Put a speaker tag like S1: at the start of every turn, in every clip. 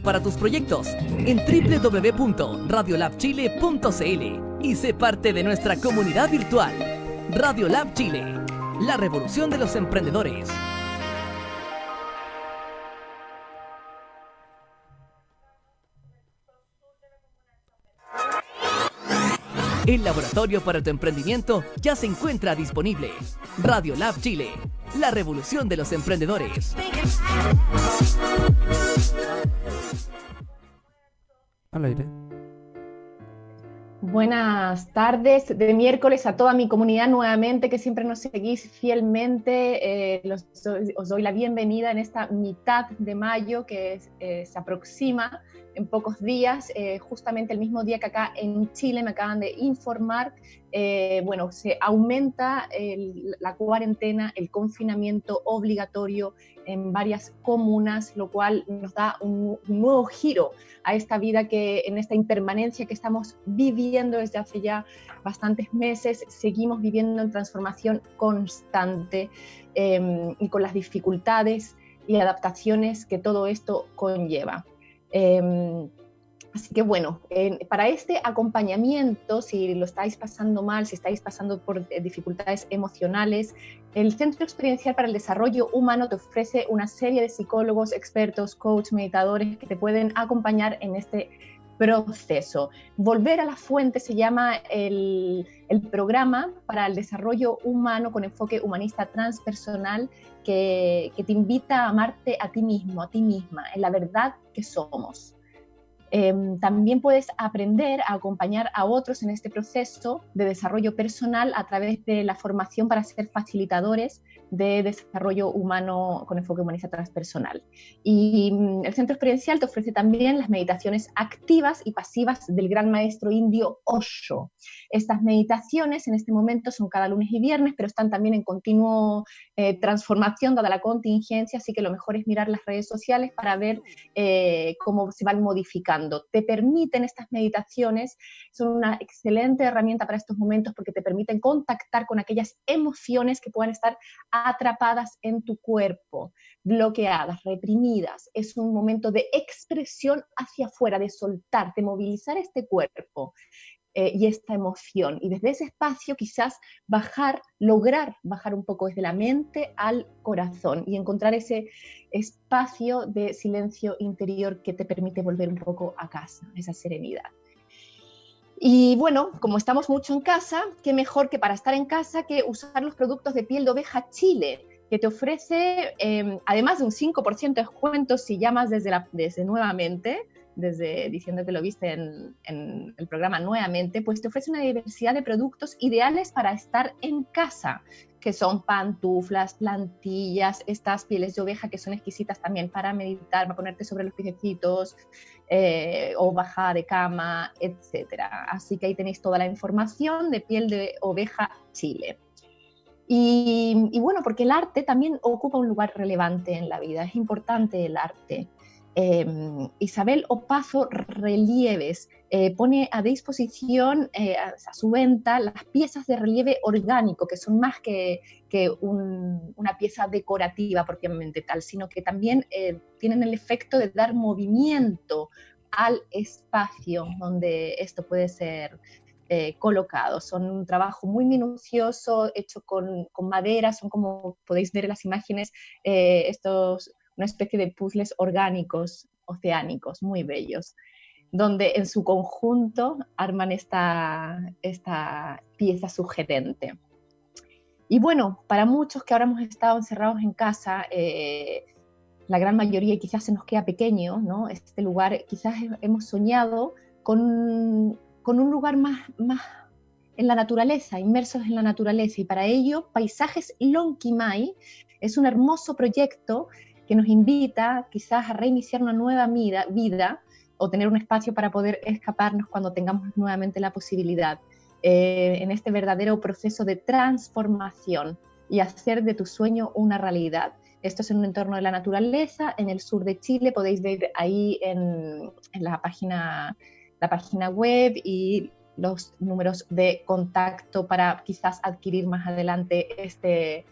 S1: para tus proyectos en www.radiolabchile.cl y sé parte de nuestra comunidad virtual. Radiolab Chile, la revolución de los emprendedores. El laboratorio para tu emprendimiento ya se encuentra disponible. Radiolab Chile, la revolución de los emprendedores.
S2: Al aire.
S3: Buenas tardes de miércoles a toda mi comunidad nuevamente que siempre nos seguís fielmente. Os doy la bienvenida en esta mitad de mayo que se aproxima en pocos días, justamente el mismo día que acá en Chile me acaban de informar. Se aumenta la cuarentena, el confinamiento obligatorio en varias comunas, lo cual nos da un nuevo giro a esta vida en esta impermanencia que estamos viviendo desde hace ya bastantes meses. Seguimos viviendo en transformación constante y con las dificultades y adaptaciones que todo esto conlleva. Así que bueno, para este acompañamiento, si lo estáis pasando mal, si estáis pasando por dificultades emocionales, el Centro Experiencial para el Desarrollo Humano te ofrece una serie de psicólogos, expertos, coach, meditadores que te pueden acompañar en este proceso. Volver a la fuente se llama el programa para el desarrollo humano con enfoque humanista transpersonal que te invita a amarte a ti mismo, a ti misma, en la verdad que somos. También puedes aprender a acompañar a otros en este proceso de desarrollo personal a través de la formación para ser facilitadores de desarrollo humano con enfoque humanista transpersonal. Y el Centro Experiencial te ofrece también las meditaciones activas y pasivas del gran maestro indio Osho. Estas meditaciones en este momento son cada lunes y viernes, pero están también en continuo transformación dada la contingencia, así que lo mejor es mirar las redes sociales para ver cómo se van modificando. Te permiten estas meditaciones, son una excelente herramienta para estos momentos porque te permiten contactar con aquellas emociones que puedan estar atrapadas en tu cuerpo, bloqueadas, reprimidas. Es un momento de expresión hacia afuera, de soltar, de movilizar este cuerpo y esta emoción. Y desde ese espacio quizás lograr bajar un poco desde la mente al corazón y encontrar ese espacio de silencio interior que te permite volver un poco a casa, esa serenidad. Y bueno, como estamos mucho en casa, qué mejor que para estar en casa que usar los productos de piel de oveja Chile, que te ofrece, además de un 5% de descuento si llamas desde nuevamente, diciendo que lo viste en el programa nuevamente, pues te ofrece una diversidad de productos ideales para estar en casa, que son pantuflas, plantillas, estas pieles de oveja que son exquisitas también para meditar, para ponerte sobre los piecitos, o bajar de cama, etc. Así que ahí tenéis toda la información de piel de oveja Chile. Y bueno, porque el arte también ocupa un lugar relevante en la vida, es importante el arte. Isabel Opazo Relieves pone a disposición a su venta las piezas de relieve orgánico, que son más que una pieza decorativa propiamente tal, sino que también tienen el efecto de dar movimiento al espacio donde esto puede ser colocado. Son un trabajo muy minucioso, hecho con madera, son como podéis ver en las imágenes, una especie de puzzles orgánicos, oceánicos, muy bellos, donde en su conjunto arman esta pieza sugerente. Y bueno, para muchos que ahora hemos estado encerrados en casa, la gran mayoría quizás se nos queda pequeño, ¿no? Este lugar, quizás hemos soñado con un lugar más en la naturaleza, inmersos en la naturaleza, y para ello Paisajes Lonquimay es un hermoso proyecto que nos invita quizás a reiniciar una nueva vida o tener un espacio para poder escaparnos cuando tengamos nuevamente la posibilidad, en este verdadero proceso de transformación y hacer de tu sueño una realidad. Esto es en un entorno de la naturaleza, en el sur de Chile. Podéis ver ahí en la página web y los números de contacto para quizás adquirir más adelante este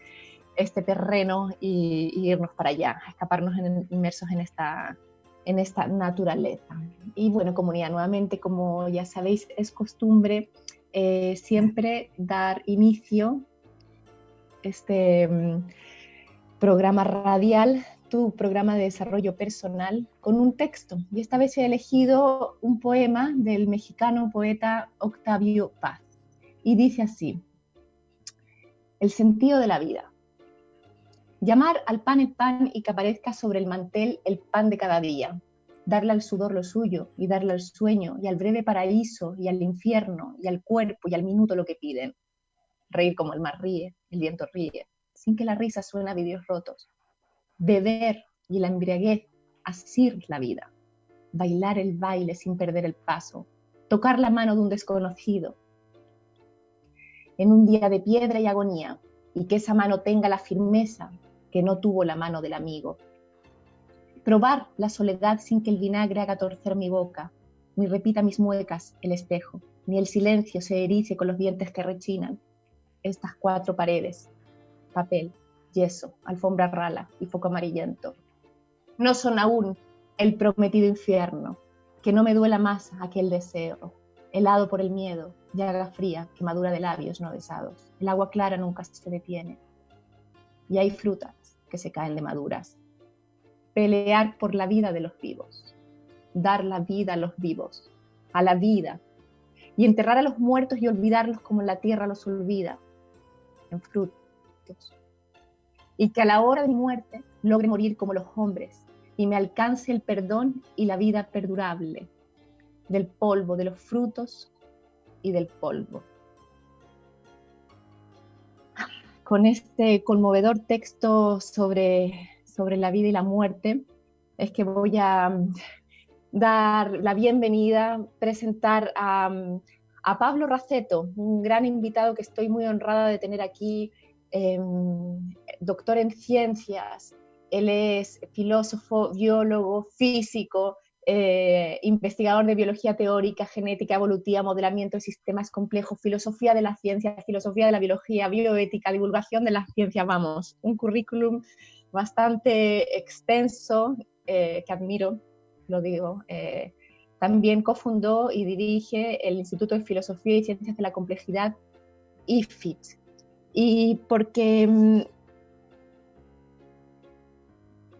S3: terreno y irnos para allá, escaparnos inmersos en en esta naturaleza. Y bueno, comunidad, nuevamente, como ya sabéis, es costumbre siempre dar inicio este programa radial, tu programa de desarrollo personal, con un texto. Y esta vez he elegido un poema del mexicano poeta Octavio Paz. Y dice así: el sentido de la vida. Llamar al pan el pan y que aparezca sobre el mantel el pan de cada día. Darle al sudor lo suyo y darle al sueño y al breve paraíso y al infierno y al cuerpo y al minuto lo que piden. Reír como el mar ríe, el viento ríe, sin que la risa suene a vidrios rotos. Beber y la embriaguez, asir la vida. Bailar el baile sin perder el paso. Tocar la mano de un desconocido. En un día de piedra y agonía, y que esa mano tenga la firmeza que no tuvo la mano del amigo. Probar la soledad sin que el vinagre haga torcer mi boca, ni repita mis muecas el espejo, ni el silencio se erice con los dientes que rechinan. Estas 4 paredes, papel, yeso, alfombra rala y foco amarillento, no son aún el prometido infierno, que no me duela más aquel deseo, helado por el miedo, llaga fría, quemadura de labios no besados. El agua clara nunca se detiene, y hay frutas que se caen de maduras. Pelear por la vida de los vivos, dar la vida a los vivos, a la vida, y enterrar a los muertos y olvidarlos como la tierra los olvida, en frutos. Y que a la hora de mi muerte logre morir como los hombres, y me alcance el perdón y la vida perdurable, del polvo, de los frutos y del polvo. Con este conmovedor texto sobre la vida y la muerte, es que voy a dar la bienvenida, presentar a Pablo Raceto, un gran invitado que estoy muy honrada de tener aquí, doctor en ciencias. Él es filósofo, biólogo, físico, investigador de biología teórica, genética evolutiva, modelamiento de sistemas complejos, filosofía de la ciencia, filosofía de la biología, bioética, divulgación de la ciencia. Vamos, un currículum bastante extenso, que admiro, lo digo. También cofundó y dirige el Instituto de Filosofía y Ciencias de la Complejidad, IFIT. Y porque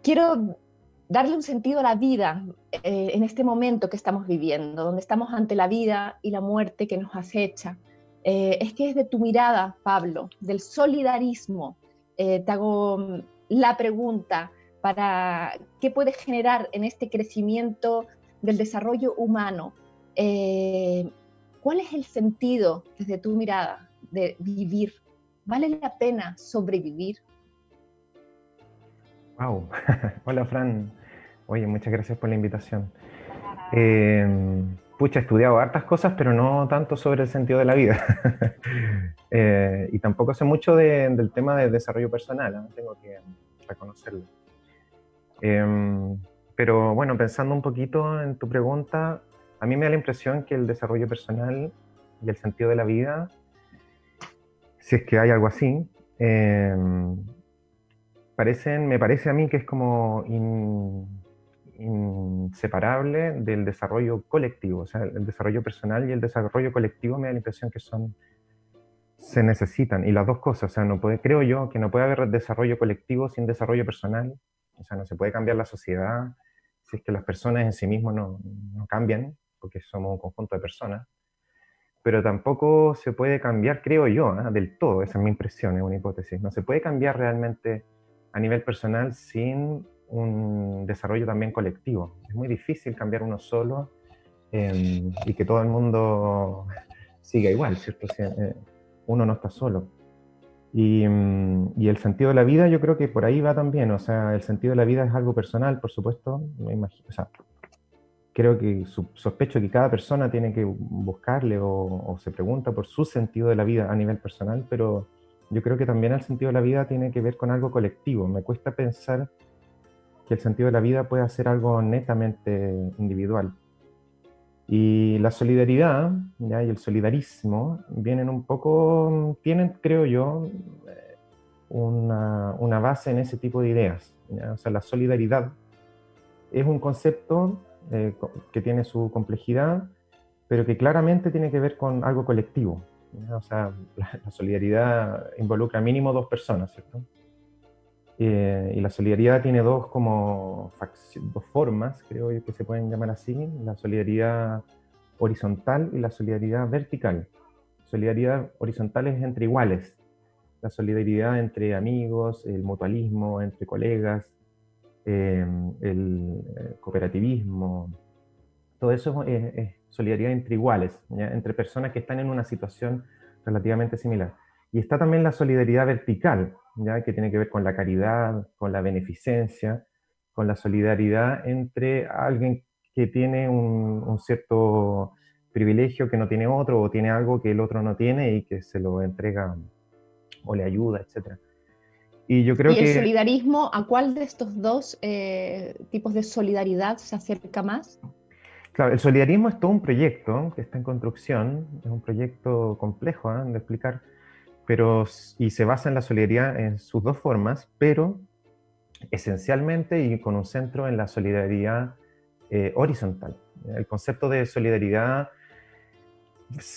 S3: quiero darle un sentido a la vida en este momento que estamos viviendo, donde estamos ante la vida y la muerte que nos acecha. Es que desde tu mirada, Pablo, del solidarismo, te hago la pregunta para qué puede generar en este crecimiento del desarrollo humano. ¿Cuál es el sentido, desde tu mirada, de vivir? ¿Vale la pena sobrevivir?
S2: Wow. Hola, Fran. Oye, muchas gracias por la invitación. Pucha, he estudiado hartas cosas, pero no tanto sobre el sentido de la vida. Y tampoco sé mucho del tema de desarrollo personal, ¿eh? Tengo que reconocerlo. Pero bueno, pensando un poquito en tu pregunta, a mí me da la impresión que el desarrollo personal y el sentido de la vida, si es que hay algo así, me parece a mí que es como inseparable del desarrollo colectivo. O sea, el desarrollo personal y el desarrollo colectivo me da la impresión que se necesitan, y las dos cosas. O sea, creo yo que no puede haber desarrollo colectivo sin desarrollo personal. O sea, no se puede cambiar la sociedad si es que las personas en sí mismas no cambian, porque somos un conjunto de personas. Pero tampoco se puede cambiar, creo yo, del todo. Esa es mi impresión, es una hipótesis. No se puede cambiar realmente a nivel personal sin un desarrollo también colectivo. Es muy difícil cambiar uno solo y que todo el mundo siga igual, ¿cierto? O sea, uno no está solo. Y el sentido de la vida, yo creo que por ahí va también. O sea, el sentido de la vida es algo personal, por supuesto. Me imagino, o sea, creo que sospecho que cada persona tiene que buscarle o se pregunta por su sentido de la vida a nivel personal, pero yo creo que también el sentido de la vida tiene que ver con algo colectivo. Me cuesta pensar que el sentido de la vida pueda ser algo netamente individual. Y la solidaridad, ¿ya? Y el solidarismo tienen, creo yo, una base en ese tipo de ideas, ¿ya? O sea, la solidaridad es un concepto que tiene su complejidad, pero que claramente tiene que ver con algo colectivo, ¿ya? O sea, la solidaridad involucra mínimo dos personas, ¿cierto? Y la solidaridad tiene dos formas, creo yo, que se pueden llamar así: la solidaridad horizontal y la solidaridad vertical. Solidaridad horizontal es entre iguales, la solidaridad entre amigos, el mutualismo entre colegas, el cooperativismo, todo eso es solidaridad entre iguales, ¿ya? Entre personas que están en una situación relativamente similar. Y está también la solidaridad vertical, ¿ya? Que tiene que ver con la caridad, con la beneficencia, con la solidaridad entre alguien que tiene un cierto privilegio que no tiene otro, o tiene algo que el otro no tiene y que se lo entrega o le ayuda, etc. Y yo creo
S3: ¿Y el
S2: que,
S3: solidarismo, a cuál de estos dos tipos de solidaridad se acerca más?
S2: claro, el solidarismo es todo un proyecto que está en construcción, es un proyecto complejo, de explicar, y se basa en la solidaridad en sus dos formas, pero esencialmente y con un centro en la solidaridad horizontal. El concepto de solidaridad,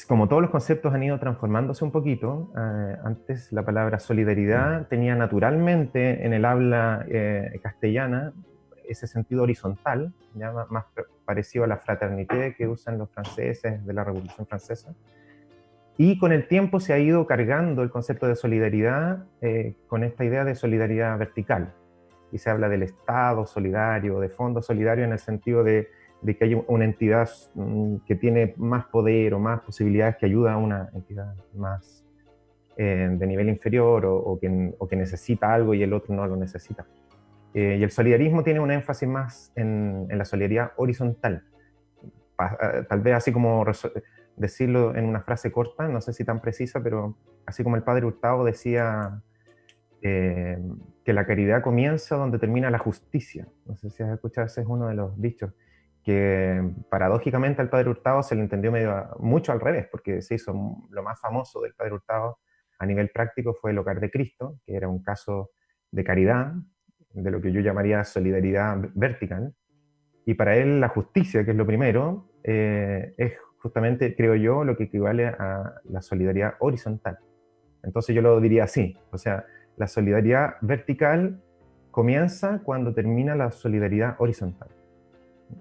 S2: como todos los conceptos, han ido transformándose un poquito. Antes la palabra solidaridad tenía naturalmente en el habla castellana ese sentido horizontal, ya más parecido a la fraternité que usan los franceses de la Revolución Francesa. Y con el tiempo se ha ido cargando el concepto de solidaridad con esta idea de solidaridad vertical. Y se habla del Estado solidario, de fondo solidario, en el sentido de que hay una entidad que tiene más poder o más posibilidades, que ayuda a una entidad más de nivel inferior, o que necesita algo y el otro no lo necesita. Y el solidarismo tiene un énfasis más en la solidaridad horizontal. Tal vez así como decirlo en una frase corta, no sé si tan precisa, pero así como el padre Hurtado decía que la caridad comienza donde termina la justicia. No sé si has escuchado, ese es uno de los dichos, que paradójicamente al padre Hurtado se le entendió mucho al revés, porque se hizo lo más famoso del padre Hurtado a nivel práctico fue el Hogar de Cristo, que era un caso de caridad, de lo que yo llamaría solidaridad vertical. Y para él la justicia, que es lo primero, es justamente, creo yo, lo que equivale a la solidaridad horizontal. Entonces yo lo diría así, o sea, la solidaridad vertical comienza cuando termina la solidaridad horizontal.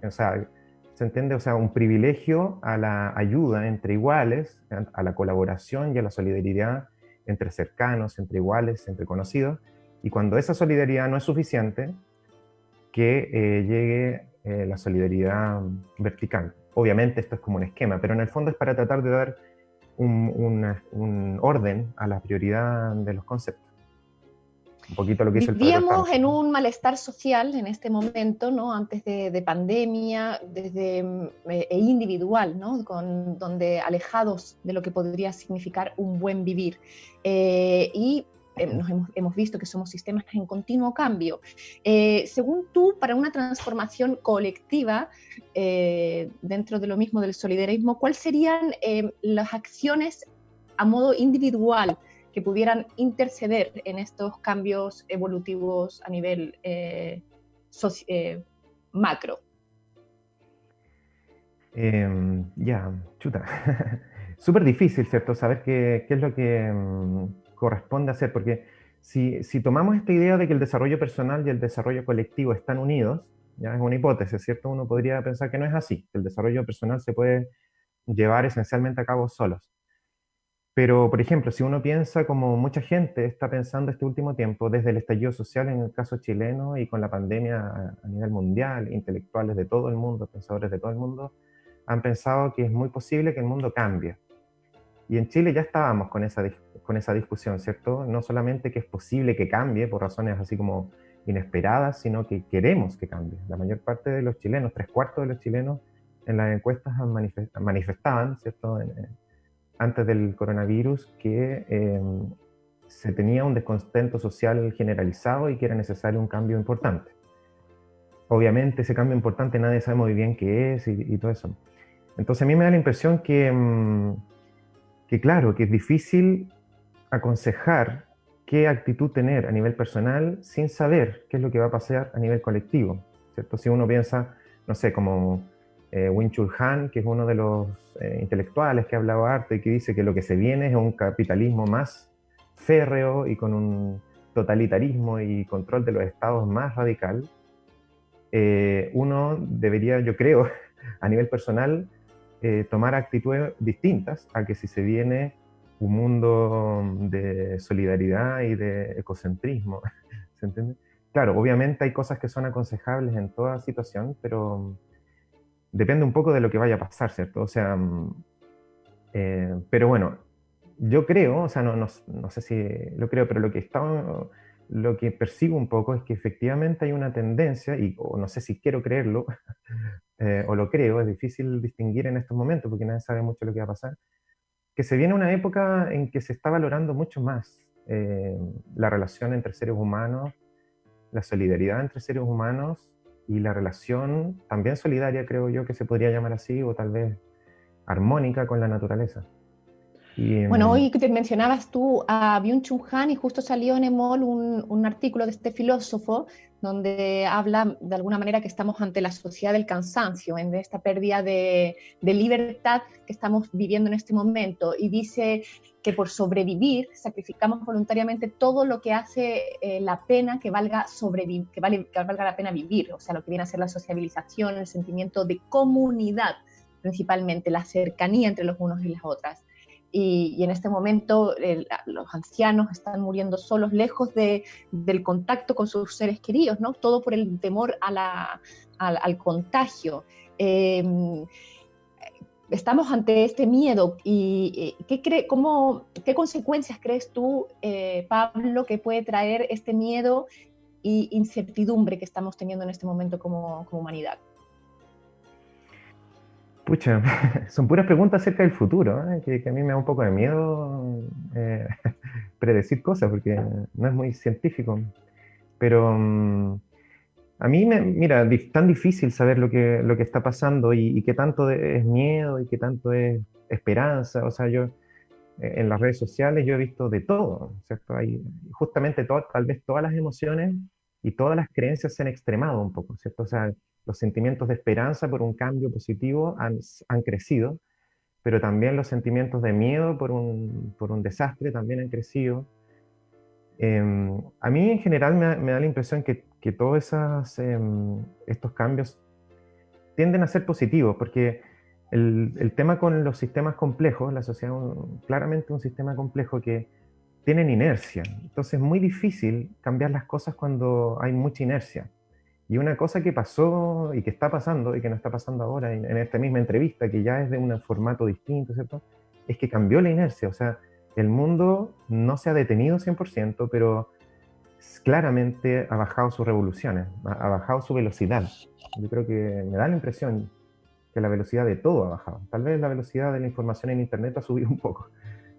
S2: O sea, ¿se entiende? O sea, un privilegio a la ayuda entre iguales, a la colaboración y a la solidaridad entre cercanos, entre iguales, entre conocidos. Y cuando esa solidaridad no es suficiente, que llegue la solidaridad vertical. Obviamente esto es como un esquema, pero en el fondo es para tratar de dar un orden a la prioridad de los conceptos. Un poquito lo que hizo el padre Hurtado.
S3: Vivíamos en un malestar social en este momento, ¿no? Antes de pandemia, e individual, ¿no? Donde alejados de lo que podría significar un buen vivir. Hemos visto que somos sistemas en continuo cambio. Según tú, para una transformación colectiva, dentro de lo mismo del solidarismo, ¿cuáles serían las acciones a modo individual que pudieran interceder en estos cambios evolutivos a nivel macro?
S2: Chuta. Súper difícil, ¿cierto? Saber qué es lo que corresponde hacer, porque si tomamos esta idea de que el desarrollo personal y el desarrollo colectivo están unidos, ya es una hipótesis, ¿cierto? Uno podría pensar que no es así, que el desarrollo personal se puede llevar esencialmente a cabo solos. Pero, por ejemplo, si uno piensa como mucha gente está pensando este último tiempo, desde el estallido social en el caso chileno y con la pandemia a nivel mundial, intelectuales de todo el mundo, pensadores de todo el mundo, han pensado que es muy posible que el mundo cambie. Y en Chile ya estábamos con esa discusión, ¿cierto? No solamente que es posible que cambie por razones así como inesperadas, sino que queremos que cambie. La mayor parte de los chilenos, 3/4 de los chilenos, en las encuestas manifestaban, ¿cierto? Antes del coronavirus, que se tenía un descontento social generalizado y que era necesario un cambio importante. Obviamente ese cambio importante nadie sabe muy bien qué es y todo eso. Entonces a mí me da la impresión que claro, que es difícil aconsejar qué actitud tener a nivel personal sin saber qué es lo que va a pasar a nivel colectivo. ¿cierto? Si uno piensa, no sé, como Wing-Chul Han, que es uno de los intelectuales que ha hablado harto y que dice que lo que se viene es un capitalismo más férreo y con un totalitarismo y control de los estados más radical, uno debería, yo creo, a nivel personal, tomar actitudes distintas a que si se viene un mundo de solidaridad y de ecocentrismo, ¿se entiende? Claro, obviamente hay cosas que son aconsejables en toda situación, pero depende un poco de lo que vaya a pasar, ¿cierto? O sea, pero bueno, yo creo, o sea, no sé si lo creo, pero lo que percibo un poco es que efectivamente hay una tendencia, o no sé si quiero creerlo, o lo creo, es difícil distinguir en estos momentos porque nadie sabe mucho lo que va a pasar, que se viene una época en que se está valorando mucho más la relación entre seres humanos, la solidaridad entre seres humanos y la relación también solidaria, creo yo, que se podría llamar así, o tal vez armónica con la naturaleza. Y,
S3: Bueno, hoy que te mencionabas tú a Byung-Chul Han y justo salió en EMOL un artículo de este filósofo donde habla de alguna manera que estamos ante la sociedad del cansancio, en esta pérdida de libertad que estamos viviendo en este momento, y dice que por sobrevivir sacrificamos voluntariamente todo lo que hace la pena que valga la pena vivir, o sea, lo que viene a ser la sociabilización, el sentimiento de comunidad, principalmente la cercanía entre los unos y las otras. Y en este momento los ancianos están muriendo solos, lejos del contacto con sus seres queridos, ¿no? Todo por el temor al contagio. Estamos ante este miedo y ¿qué consecuencias crees tú, Pablo, que puede traer este miedo e incertidumbre que estamos teniendo en este momento como humanidad?
S2: pucha, son puras preguntas acerca del futuro, que a mí me da un poco de miedo predecir cosas, porque no es muy científico. Pero a mí, mira, tan difícil saber lo que está pasando y qué tanto es miedo y qué tanto es esperanza. O sea, yo en las redes sociales yo he visto de todo, ¿cierto? Hay justamente tal vez todas las emociones y todas las creencias se han extremado un poco, ¿cierto? O sea, los sentimientos de esperanza por un cambio positivo han crecido, pero también los sentimientos de miedo por un desastre también han crecido. A mí en general me da la impresión que todos estos cambios tienden a ser positivos, porque el tema con los sistemas complejos, la sociedad claramente un sistema complejo que tienen inercia, entonces es muy difícil cambiar las cosas cuando hay mucha inercia. Y una cosa que pasó y que está pasando y que no está pasando ahora en esta misma entrevista, que ya es de un formato distinto, ¿cierto? Es que cambió la inercia, o sea, el mundo no se ha detenido 100%, pero claramente ha bajado sus revoluciones, ha bajado su velocidad. Yo creo que me da la impresión que la velocidad de todo ha bajado. Tal vez la velocidad de la información en Internet ha subido un poco,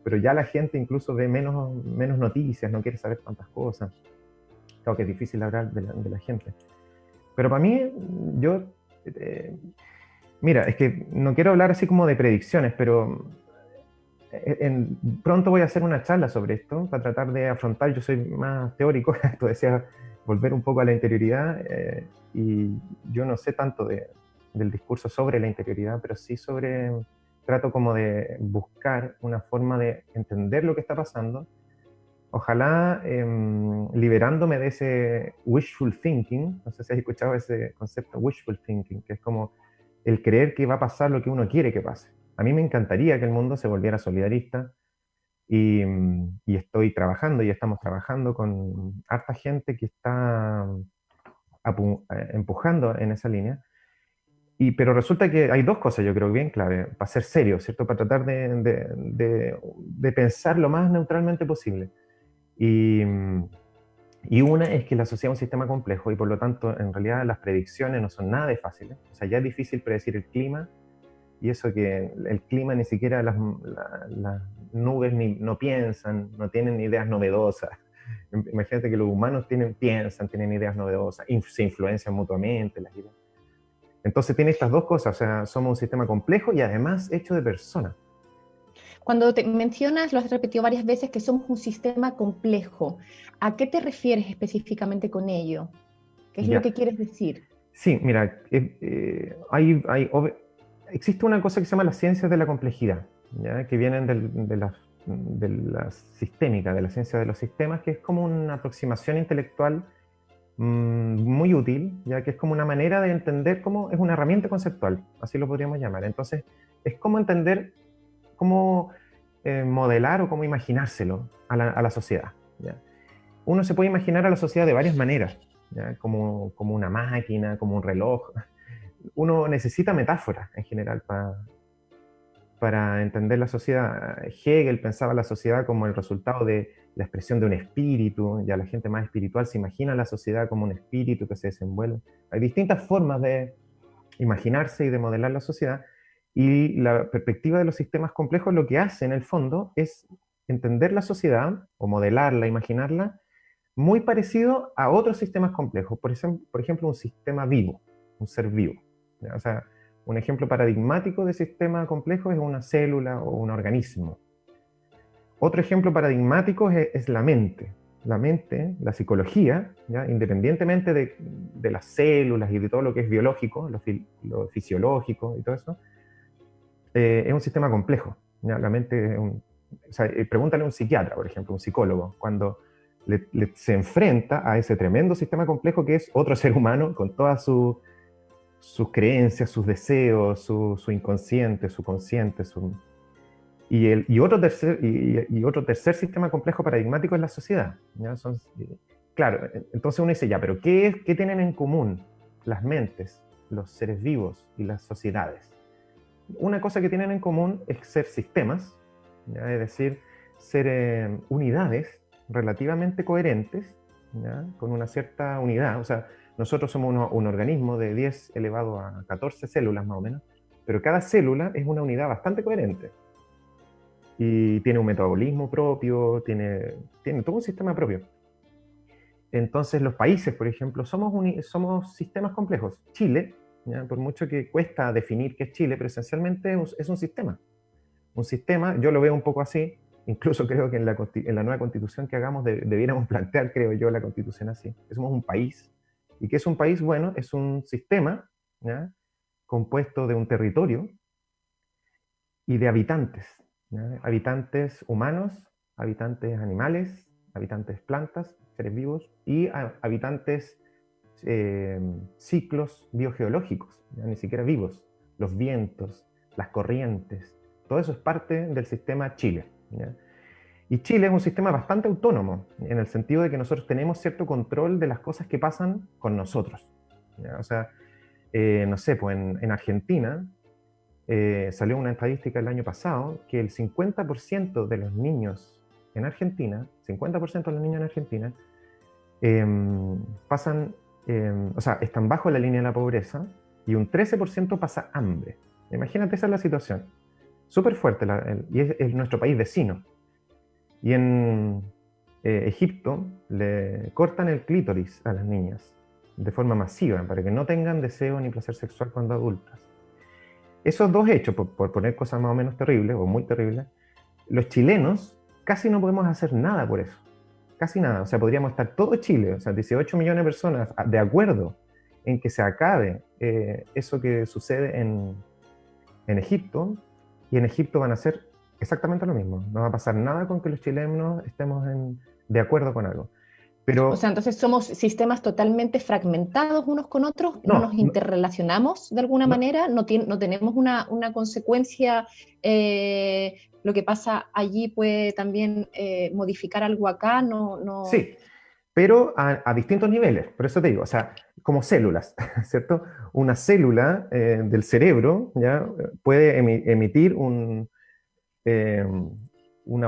S2: pero ya la gente incluso ve menos noticias, no quiere saber tantas cosas. Claro que es difícil hablar de la gente. Pero para mí, mira, es que no quiero hablar así como de predicciones, pero pronto voy a hacer una charla sobre esto para tratar de afrontar, yo soy más teórico, tú decías, volver un poco a la interioridad, y yo no sé tanto del discurso sobre la interioridad, pero sí trato como de buscar una forma de entender lo que está pasando, ojalá liberándome de ese wishful thinking, no sé si has escuchado ese concepto wishful thinking, que es como el creer que va a pasar lo que uno quiere que pase. A mí me encantaría que el mundo se volviera solidarista y estoy trabajando y estamos trabajando con harta gente que está empujando en esa línea. Pero resulta que hay dos cosas, yo creo, bien clave, para ser serio, ¿cierto? Para tratar de pensar lo más neutralmente posible. Y una es que la sociedad es un sistema complejo y por lo tanto, en realidad, las predicciones no son nada de fáciles. O sea, ya es difícil predecir el clima, y eso que el clima ni siquiera las nubes no piensan, no tienen ideas novedosas. Imagínate que los humanos piensan, tienen ideas novedosas, se influencian mutuamente las ideas. Entonces tiene estas dos cosas, o sea, somos un sistema complejo y además hecho de personas.
S3: Cuando te mencionas, lo has repetido varias veces, que somos un sistema complejo. ¿A qué te refieres específicamente con ello? ¿Qué es lo que quieres decir?
S2: Sí, mira, existe una cosa que se llama las ciencias de la complejidad, ¿ya? Que vienen de la sistémica, de la ciencia de los sistemas, que es como una aproximación intelectual muy útil, ya que es como una manera de entender cómo es una herramienta conceptual, así lo podríamos llamar. Entonces, es como entender, cómo modelar o cómo imaginárselo a la sociedad, ¿ya? Uno se puede imaginar a la sociedad de varias maneras, ¿ya? Como una máquina, como un reloj. Uno necesita metáforas en general para entender la sociedad. Hegel pensaba la sociedad como el resultado de la expresión de un espíritu, ya la gente más espiritual se imagina la sociedad como un espíritu que se desenvuelve. Hay distintas formas de imaginarse y de modelar la sociedad, y la perspectiva de los sistemas complejos lo que hace en el fondo es entender la sociedad, o modelarla, imaginarla, muy parecido a otros sistemas complejos, por ejemplo un sistema vivo, un ser vivo, ¿ya? O sea, un ejemplo paradigmático de sistema complejo es una célula o un organismo. Otro ejemplo paradigmático es la mente. La mente, la psicología, ¿ya? Independientemente de las células y de todo lo que es biológico, lo fisiológico y todo eso, es un sistema complejo, ¿ya? La mente o sea, pregúntale a un psiquiatra, por ejemplo, un psicólogo, cuando se enfrenta a ese tremendo sistema complejo que es otro ser humano con todas sus creencias, sus deseos, su inconsciente, su consciente, y otro tercer sistema complejo paradigmático es la sociedad, ¿ya? Claro, entonces uno dice, ya, pero ¿qué tienen en común las mentes, los seres vivos y las sociedades? Una cosa que tienen en común es ser sistemas, ¿ya? Es decir, ser unidades relativamente coherentes, ¿ya? Con una cierta unidad. O sea, nosotros somos un organismo de 10 elevado a 14 células más o menos, pero cada célula es una unidad bastante coherente. Y tiene un metabolismo propio, tiene todo un sistema propio. Entonces los países, por ejemplo, somos sistemas complejos. Chile, ¿ya? Por mucho que cuesta definir qué es Chile, pero esencialmente es un sistema. Un sistema, yo lo veo un poco así, incluso creo que en la nueva constitución que hagamos debiéramos plantear, creo yo, la constitución así, que somos un país. ¿Y qué es un país? Bueno, es un sistema, ¿ya? Compuesto de un territorio y de habitantes, ¿ya? Habitantes humanos, habitantes animales, habitantes plantas, seres vivos, y habitantes ciclos biogeológicos, ¿ya? Ni siquiera vivos, los vientos, las corrientes, todo eso es parte del sistema Chile, ¿ya? Y Chile es un sistema bastante autónomo, en el sentido de que nosotros tenemos cierto control de las cosas que pasan con nosotros, ¿ya? O sea, no sé, pues en Argentina salió una estadística el año pasado que el 50% de los niños en Argentina, 50% de los niños en Argentina, pasan, o sea, están bajo la línea de la pobreza, y un 13% pasa hambre. Imagínate, esa es la situación. Súper fuerte, y es nuestro país vecino. Y en Egipto le cortan el clítoris a las niñas de forma masiva para que no tengan deseo ni placer sexual cuando adultas. Esos dos hechos, por poner cosas más o menos terribles o muy terribles, los chilenos casi no podemos hacer nada por eso. Casi nada. O sea, podríamos estar todo Chile, o sea, 18 millones de personas, de acuerdo en que se acabe eso que sucede en Egipto, y en Egipto van a hacer exactamente lo mismo. No va a pasar nada con que los chilenos estemos de acuerdo con algo. Pero,
S3: O sea, entonces somos sistemas totalmente fragmentados unos con otros, no nos interrelacionamos de alguna manera, no tenemos una consecuencia, lo que pasa allí puede también modificar algo acá, no...
S2: Sí, pero a distintos niveles. Por eso te digo, o sea, como células, ¿cierto? Una célula del cerebro, ¿ya? Puede emitir una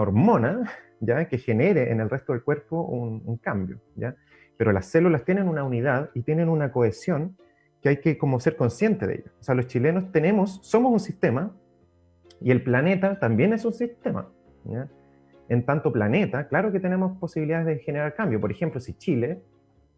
S2: hormona, ¿ya? Que genere en el resto del cuerpo un cambio, ¿ya? Pero las células tienen una unidad y tienen una cohesión que hay que como ser consciente de ella. O sea, los chilenos somos un sistema, y el planeta también es un sistema, ¿ya? En tanto planeta, claro que tenemos posibilidades de generar cambio. Por ejemplo, si Chile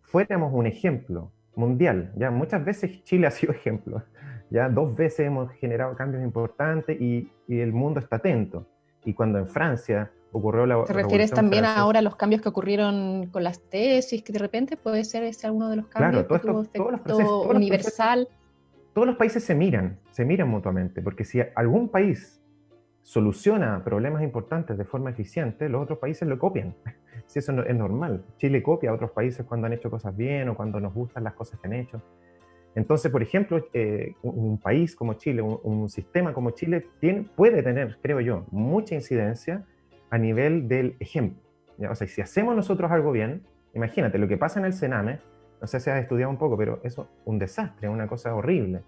S2: fuéramos un ejemplo mundial, ya muchas veces Chile ha sido ejemplo, ya 2 veces hemos generado cambios importantes, y el mundo está atento. Y cuando en Francia ocurrió la
S3: ¿Te refieres
S2: Revolución
S3: también
S2: Francesa.
S3: ahora a los cambios que ocurrieron con las tesis, que de repente puede ser ese alguno de los cambios
S2: Claro,
S3: que tuvo
S2: todos los
S3: efecto
S2: procesos,
S3: universal?
S2: todos los países se miran mutuamente, porque si algún país soluciona problemas importantes de forma eficiente, los otros países lo copian. Si eso es normal. Chile copia a otros países cuando han hecho cosas bien o cuando nos gustan las cosas que han hecho. Entonces, por ejemplo, un país como Chile, un sistema como Chile, puede tener, creo yo, mucha incidencia a nivel del ejemplo. ¿Ya? O sea, si hacemos nosotros algo bien, imagínate lo que pasa en el Sename, no sé si has estudiado un poco, pero eso es un desastre, una cosa horrible.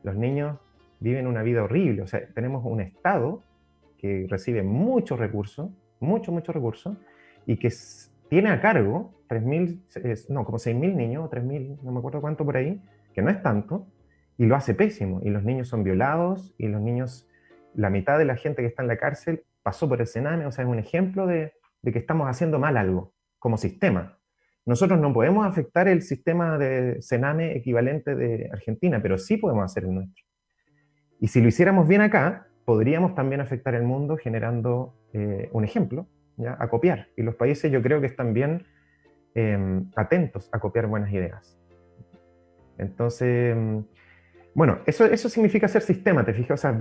S2: Los niños viven una vida horrible, o sea, tenemos un Estado que recibe muchos recursos, muchos recursos, y que tiene a cargo 3.000, no, como 6.000 niños, o 3.000, no me acuerdo cuánto por ahí, que no es tanto, y lo hace pésimo, y los niños son violados, y los niños, la mitad de la gente que está en la cárcel pasó por el Sename, o sea, es un ejemplo de que estamos haciendo mal algo, como sistema. Nosotros no podemos afectar el sistema de Sename equivalente de Argentina, pero sí podemos hacer el nuestro. Y si lo hiciéramos bien acá, podríamos también afectar el mundo generando un ejemplo, ¿ya? A copiar. Y los países yo creo que están bien atentos a copiar buenas ideas. Entonces, bueno, eso significa ser sistema, ¿te fijas? O sea,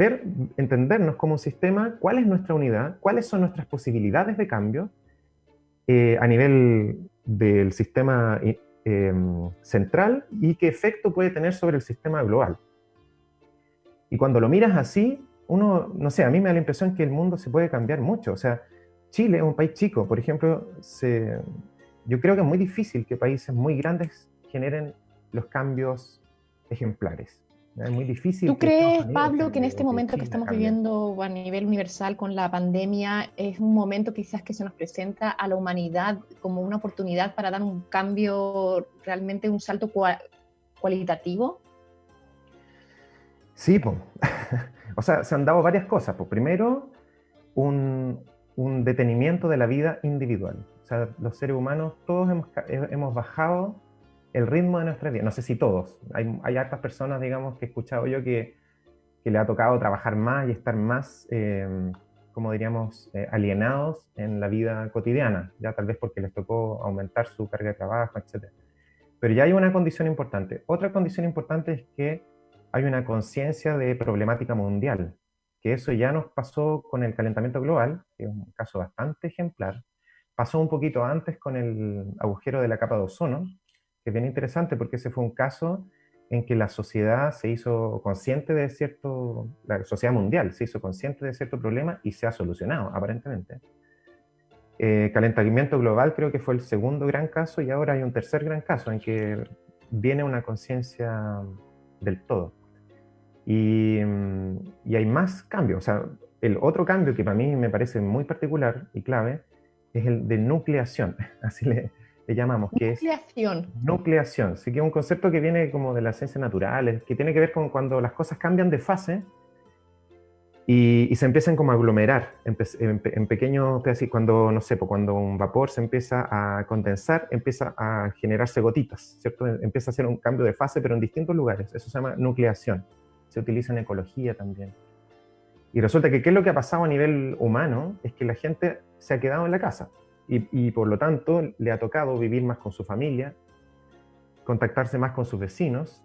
S2: entendernos como un sistema, cuál es nuestra unidad, cuáles son nuestras posibilidades de cambio a nivel del sistema central y qué efecto puede tener sobre el sistema global. Y cuando lo miras así, uno, no sé, a mí me da la impresión que el mundo se puede cambiar mucho. O sea, Chile es un país chico, por ejemplo, yo creo que es muy difícil que países muy grandes generen los cambios ejemplares. Es muy difícil
S3: ¿Tú
S2: que Estados
S3: crees,
S2: Unidos
S3: Pablo, que en
S2: cambie
S3: este
S2: o que
S3: momento que
S2: China
S3: estamos
S2: cambie.
S3: viviendo a nivel universal con la pandemia es un momento quizás que se nos presenta a la humanidad como una oportunidad para dar un cambio, realmente un salto cualitativo?
S2: Sí, pues. O sea, se han dado varias cosas. Pues primero, un detenimiento de la vida individual. O sea, los seres humanos todos hemos bajado el ritmo de nuestra vida. No sé si todos. Hay hartas personas, digamos, que he escuchado yo que le ha tocado trabajar más y estar más, como diríamos, alienados en la vida cotidiana, ya tal vez porque les tocó aumentar su carga de trabajo, etc. Pero ya hay una condición importante. Otra condición importante es que hay una conciencia de problemática mundial, que eso ya nos pasó con el calentamiento global, que es un caso bastante ejemplar. Pasó un poquito antes con el agujero de la capa de ozono, que es bien interesante porque ese fue un caso en que la sociedad se hizo consciente de la sociedad mundial se hizo consciente de cierto problema y se ha solucionado, aparentemente. Calentamiento global creo que fue el segundo gran caso y ahora hay un tercer gran caso en que viene una conciencia del todo. Y hay más cambios. O sea, el otro cambio que para mí me parece muy particular y clave es el de nucleación, así le llamamos, que es
S3: Nucleación.
S2: nucleación. Sí, que es un concepto que viene como de las ciencias naturales, que tiene que ver con cuando las cosas cambian de fase y se empiezan como a aglomerar en pequeños pedazos. Cuando, no sé, cuando un vapor se empieza a condensar, empieza a generarse gotitas, ¿cierto? Empieza a hacer un cambio de fase, pero en distintos lugares. Eso se llama nucleación. Se utiliza en ecología también. Y resulta que qué es lo que ha pasado a nivel humano es que la gente se ha quedado en la casa y por lo tanto le ha tocado vivir más con su familia, contactarse más con sus vecinos,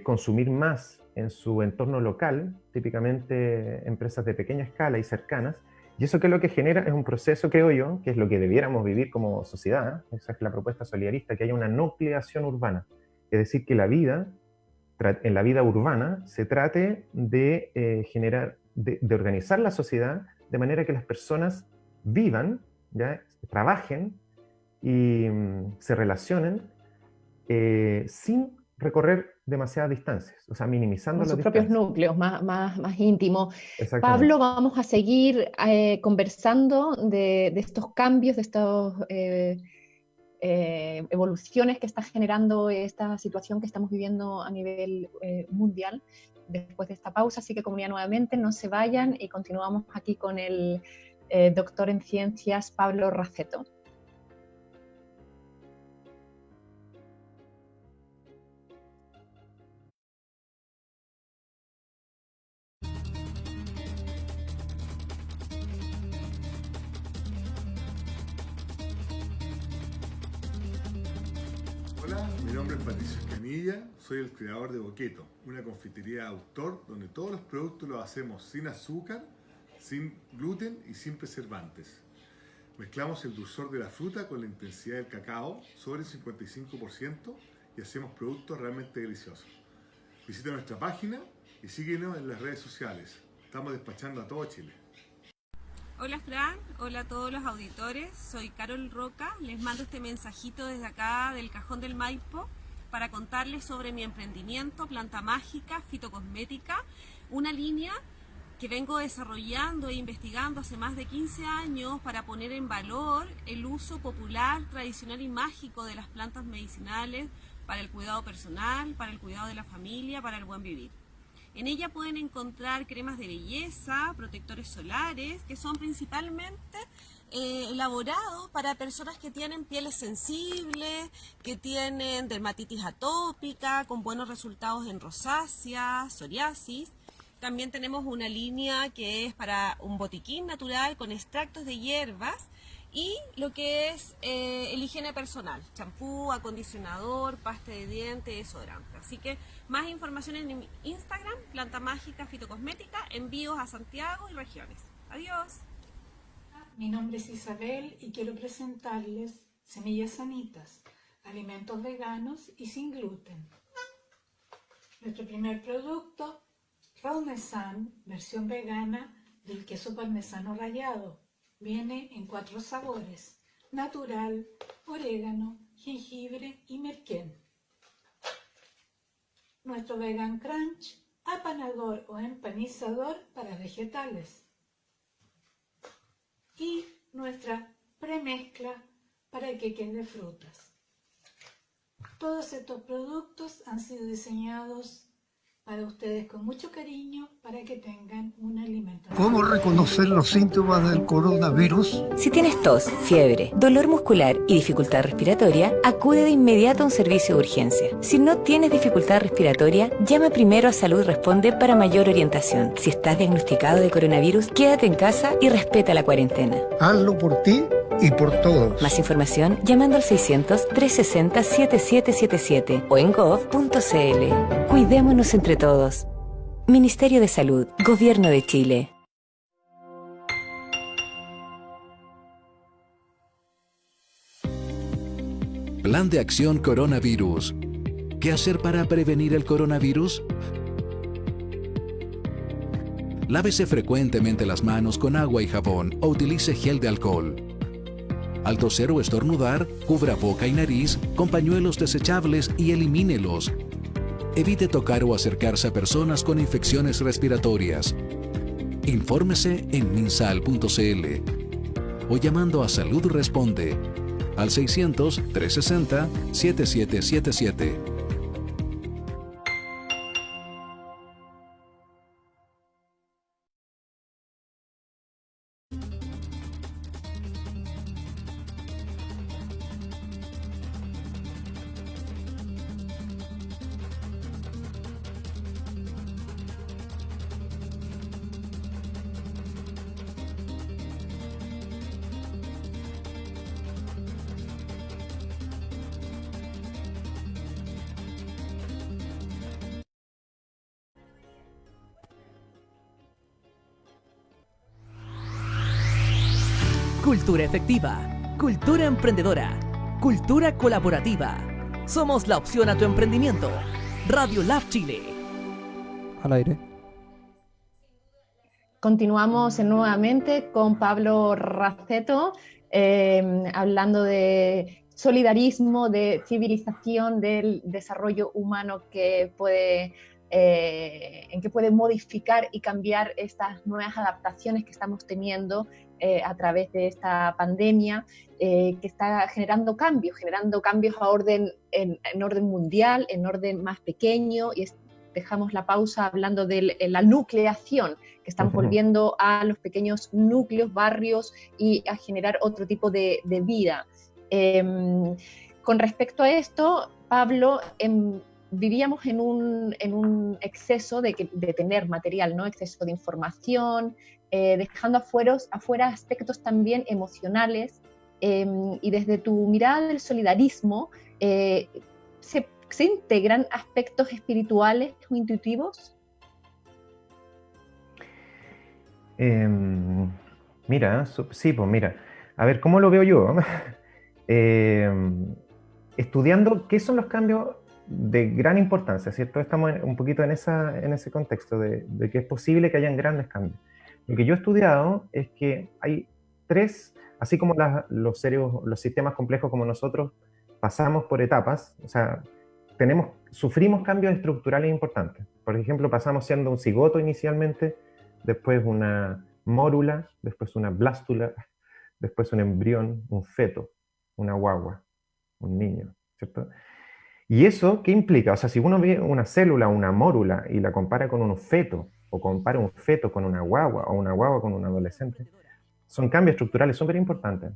S2: consumir más en su entorno local, típicamente empresas de pequeña escala y cercanas, y eso que lo que genera es un proceso, creo yo, que es lo que debiéramos vivir como sociedad, esa es la propuesta solidarista, que haya una nucleación urbana, es decir, que en la vida urbana se trate de generar, de organizar la sociedad de manera que las personas vivan, ¿ya? Trabajen y se relacionen sin recorrer demasiadas distancias, o sea, minimizando
S3: Con
S2: las
S3: sus propios
S2: distancias.
S3: núcleos, más íntimos.
S2: Exactamente.
S3: Pablo, vamos a seguir conversando de estos cambios, de estos evoluciones que está generando esta situación que estamos viviendo a nivel mundial después de esta pausa. Así que, comunidad, nuevamente, no se vayan y continuamos aquí con el doctor en ciencias Pablo Raceto.
S4: Hola, mi nombre es Patricio Escanilla, soy el creador de Boqueto, una confitería de autor donde todos los productos los hacemos sin azúcar, sin gluten y sin preservantes. Mezclamos el dulzor de la fruta con la intensidad del cacao sobre el 55% y hacemos productos realmente deliciosos. Visita nuestra página y síguenos en las redes sociales. Estamos despachando a todo Chile.
S5: Hola Fran, hola a todos los auditores, soy Carol Roca, les mando este mensajito desde acá del Cajón del Maipo para contarles sobre mi emprendimiento Planta Mágica Fitocosmética, una línea que vengo desarrollando e investigando hace más de 15 años para poner en valor el uso popular, tradicional y mágico de las plantas medicinales para el cuidado personal, para el cuidado de la familia, para el buen vivir. En ella pueden encontrar cremas de belleza, protectores solares, que son principalmente elaborados para personas que tienen pieles sensibles, que tienen dermatitis atópica, con buenos resultados en rosácea, psoriasis. También tenemos una línea que es para un botiquín natural con extractos de hierbas y lo que es el higiene personal, champú, acondicionador, pasta de dientes, desodorante. Así que más información en mi Instagram, Planta Mágica Fitocosmética, envíos a Santiago y regiones. Adiós.
S6: Mi nombre es Isabel y quiero presentarles Semillas Sanitas, alimentos veganos y sin gluten. Nuestro primer producto, Parmesan, versión vegana del queso parmesano rallado. Viene en 4 sabores: natural, orégano, jengibre y merquén. Nuestro Vegan Crunch, apanador o empanizador para vegetales. Y nuestra premezcla para queques de frutas. Todos estos productos han sido diseñados para ustedes con mucho cariño, para que tengan una alimentación.
S7: ¿Cómo reconocer los síntomas del coronavirus?
S8: Si tienes tos, fiebre, dolor muscular y dificultad respiratoria, acude de inmediato a un servicio de urgencia. Si no tienes dificultad respiratoria, llama primero a Salud Responde para mayor orientación. Si estás diagnosticado de coronavirus, quédate en casa y respeta la cuarentena.
S7: Hazlo por ti y por todos.
S8: Más información llamando al 600-360-7777 o en gov.cl. Cuidémonos entre todos. Ministerio de Salud, Gobierno de Chile.
S9: Plan de acción coronavirus. ¿Qué hacer para prevenir el coronavirus? Lávese frecuentemente las manos con agua y jabón o utilice gel de alcohol. Al toser o estornudar, cubra boca y nariz con pañuelos desechables y elimínelos. Evite tocar o acercarse a personas con infecciones respiratorias. Infórmese en minsal.cl o llamando a Salud Responde al 600-360-7777.
S1: Cultura efectiva, cultura emprendedora, cultura colaborativa. Somos la opción a tu emprendimiento. Radio Lab Chile.
S10: Al aire.
S3: Continuamos nuevamente con Pablo Raceto, hablando de solidarismo, de civilización, del desarrollo humano que puede, en que puede modificar y cambiar estas nuevas adaptaciones que estamos teniendo a través de esta pandemia, que está generando cambios a orden, en orden mundial, en orden más pequeño, y dejamos la pausa hablando de la nucleación, que están volviendo a los pequeños núcleos, barrios y a generar otro tipo de vida. Con respecto a esto, Pablo, vivíamos en un exceso de tener material, ¿no? Exceso de información, dejando afuera aspectos también emocionales y desde tu mirada del solidarismo, ¿se integran aspectos espirituales o intuitivos?
S2: Mira, sí, pues mira, a ver, ¿cómo lo veo yo? Estudiando qué son los cambios de gran importancia, ¿cierto? Estamos un poquito en ese contexto de que es posible que hayan grandes cambios. Lo que yo he estudiado es que hay tres, así como los sistemas complejos como nosotros, pasamos por etapas, o sea, sufrimos cambios estructurales importantes. Por ejemplo, pasamos siendo un cigoto inicialmente, después una mórula, después una blástula, después un embrión, un feto, una guagua, un niño, ¿cierto? ¿Y eso qué implica? O sea, si uno ve una célula, una mórula, y la compara con un feto, o compara un feto con una guagua, o una guagua con un adolescente, son cambios estructurales súper importantes.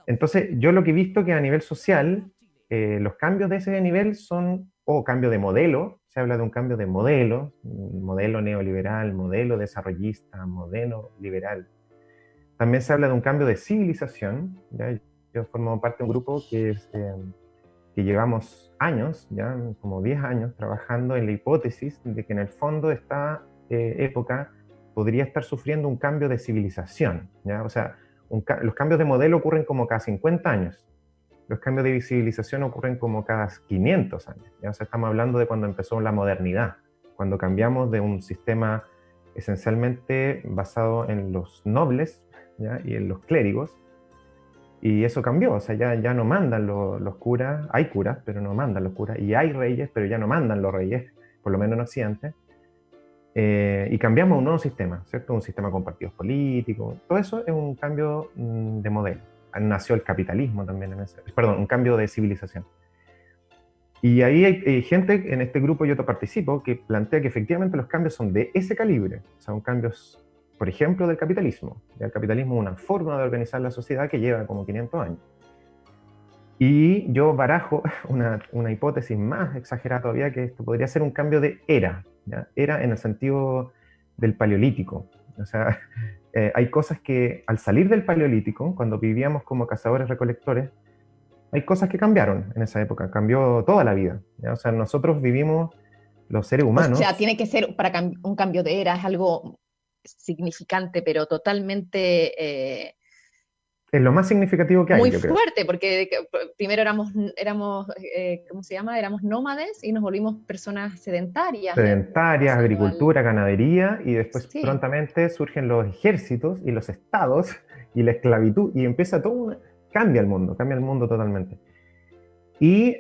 S2: Entonces, yo lo que he visto que a nivel social, los cambios de ese nivel son, cambio de modelo, se habla de un cambio de modelo neoliberal, modelo desarrollista, modelo liberal. También se habla de un cambio de civilización, ¿ya? Yo formo parte de un grupo que llevamos años, ya como 10 años, trabajando en la hipótesis de que en el fondo esta época podría estar sufriendo un cambio de civilización, ¿ya? O sea, los cambios de modelo ocurren como cada 50 años, los cambios de civilización ocurren como cada 500 años, ¿ya? O sea, estamos hablando de cuando empezó la modernidad, cuando cambiamos de un sistema esencialmente basado en los nobles, ¿ya? Y en los clérigos, y eso cambió, o sea, ya no mandan los curas, hay curas, pero no mandan los curas, y hay reyes, pero ya no mandan los reyes, por lo menos en Occidente, y cambiamos a un nuevo sistema, ¿cierto? Un sistema con partidos políticos, todo eso es un cambio de modelo. Nació el capitalismo también, un cambio de civilización. Y ahí hay gente, en este grupo yo participo, que plantea que efectivamente los cambios son de ese calibre, o sea, son cambios, por ejemplo, del capitalismo. El capitalismo es una forma de organizar la sociedad que lleva como 500 años. Y yo barajo una hipótesis más exagerada todavía, que esto podría ser un cambio de era, ¿ya? Era en el sentido del paleolítico. O sea, hay cosas que al salir del paleolítico, cuando vivíamos como cazadores-recolectores, hay cosas que cambiaron en esa época, cambió toda la vida, ¿ya? O sea, nosotros vivimos, los seres humanos...
S3: O sea, tiene que ser, un cambio de era, es algo significante, pero totalmente...
S2: es lo más significativo que hay,
S3: muy
S2: yo creo.
S3: fuerte, porque primero éramos ¿cómo se llama? Éramos nómades y nos volvimos personas sedentarias.
S2: Sedentarias, agricultura, ganadería, y después
S3: Sí.
S2: prontamente surgen los ejércitos y los estados y la esclavitud, y empieza todo cambia el mundo totalmente. Y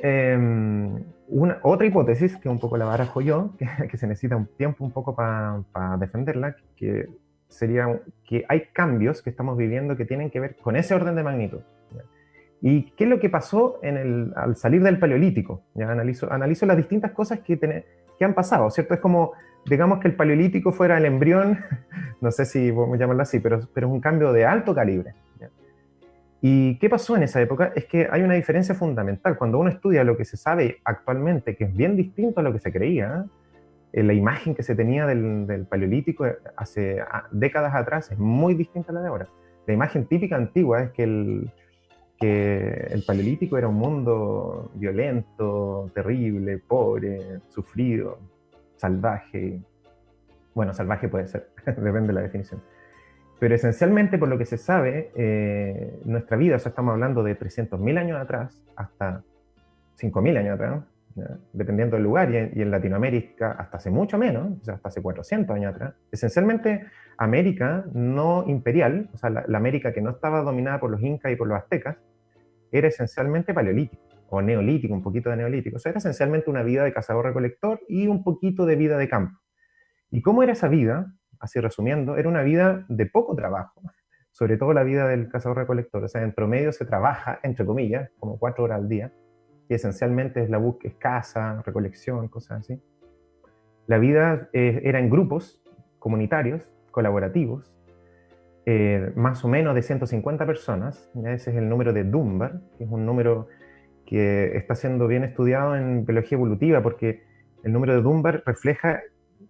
S2: otra hipótesis, que un poco la barajo yo, que se necesita un tiempo un poco para defenderla, que sería que hay cambios que estamos viviendo que tienen que ver con ese orden de magnitud, ¿ya? ¿Y qué es lo que pasó al salir del Paleolítico? ¿Ya? Analizo las distintas cosas que han pasado, ¿cierto? Es como, digamos que el Paleolítico fuera el embrión, no sé si podemos llamarlo así, pero es un cambio de alto calibre, ¿ya? ¿Y qué pasó en esa época? Es que hay una diferencia fundamental. Cuando uno estudia lo que se sabe actualmente, que es bien distinto a lo que se creía, la imagen que se tenía del Paleolítico hace décadas atrás es muy distinta a la de ahora. La imagen típica antigua es que el Paleolítico era un mundo violento, terrible, pobre, sufrido, salvaje. Bueno, salvaje puede ser, depende de la definición. Pero esencialmente, por lo que se sabe, nuestra vida, o sea, estamos hablando de 300.000 años atrás hasta 5.000 años atrás, ¿ya? Dependiendo del lugar, y en Latinoamérica hasta hace mucho menos, o sea, hasta hace 400 años atrás. Esencialmente, América no imperial, o sea, la América que no estaba dominada por los incas y por los aztecas, era esencialmente paleolítico, o neolítico, un poquito de neolítico. O sea, era esencialmente una vida de cazador-recolector y un poquito de vida de campo. ¿Y cómo era esa vida? Así resumiendo, era una vida de poco trabajo, sobre todo la vida del cazador-recolector. O sea, en promedio se trabaja, entre comillas, como 4 horas al día, y esencialmente es la búsqueda, es caza, recolección, cosas así. La vida era en grupos comunitarios, colaborativos, más o menos de 150 personas. ¿Ya? Ese es el número de Dunbar, que es un número que está siendo bien estudiado en biología evolutiva, porque el número de Dunbar refleja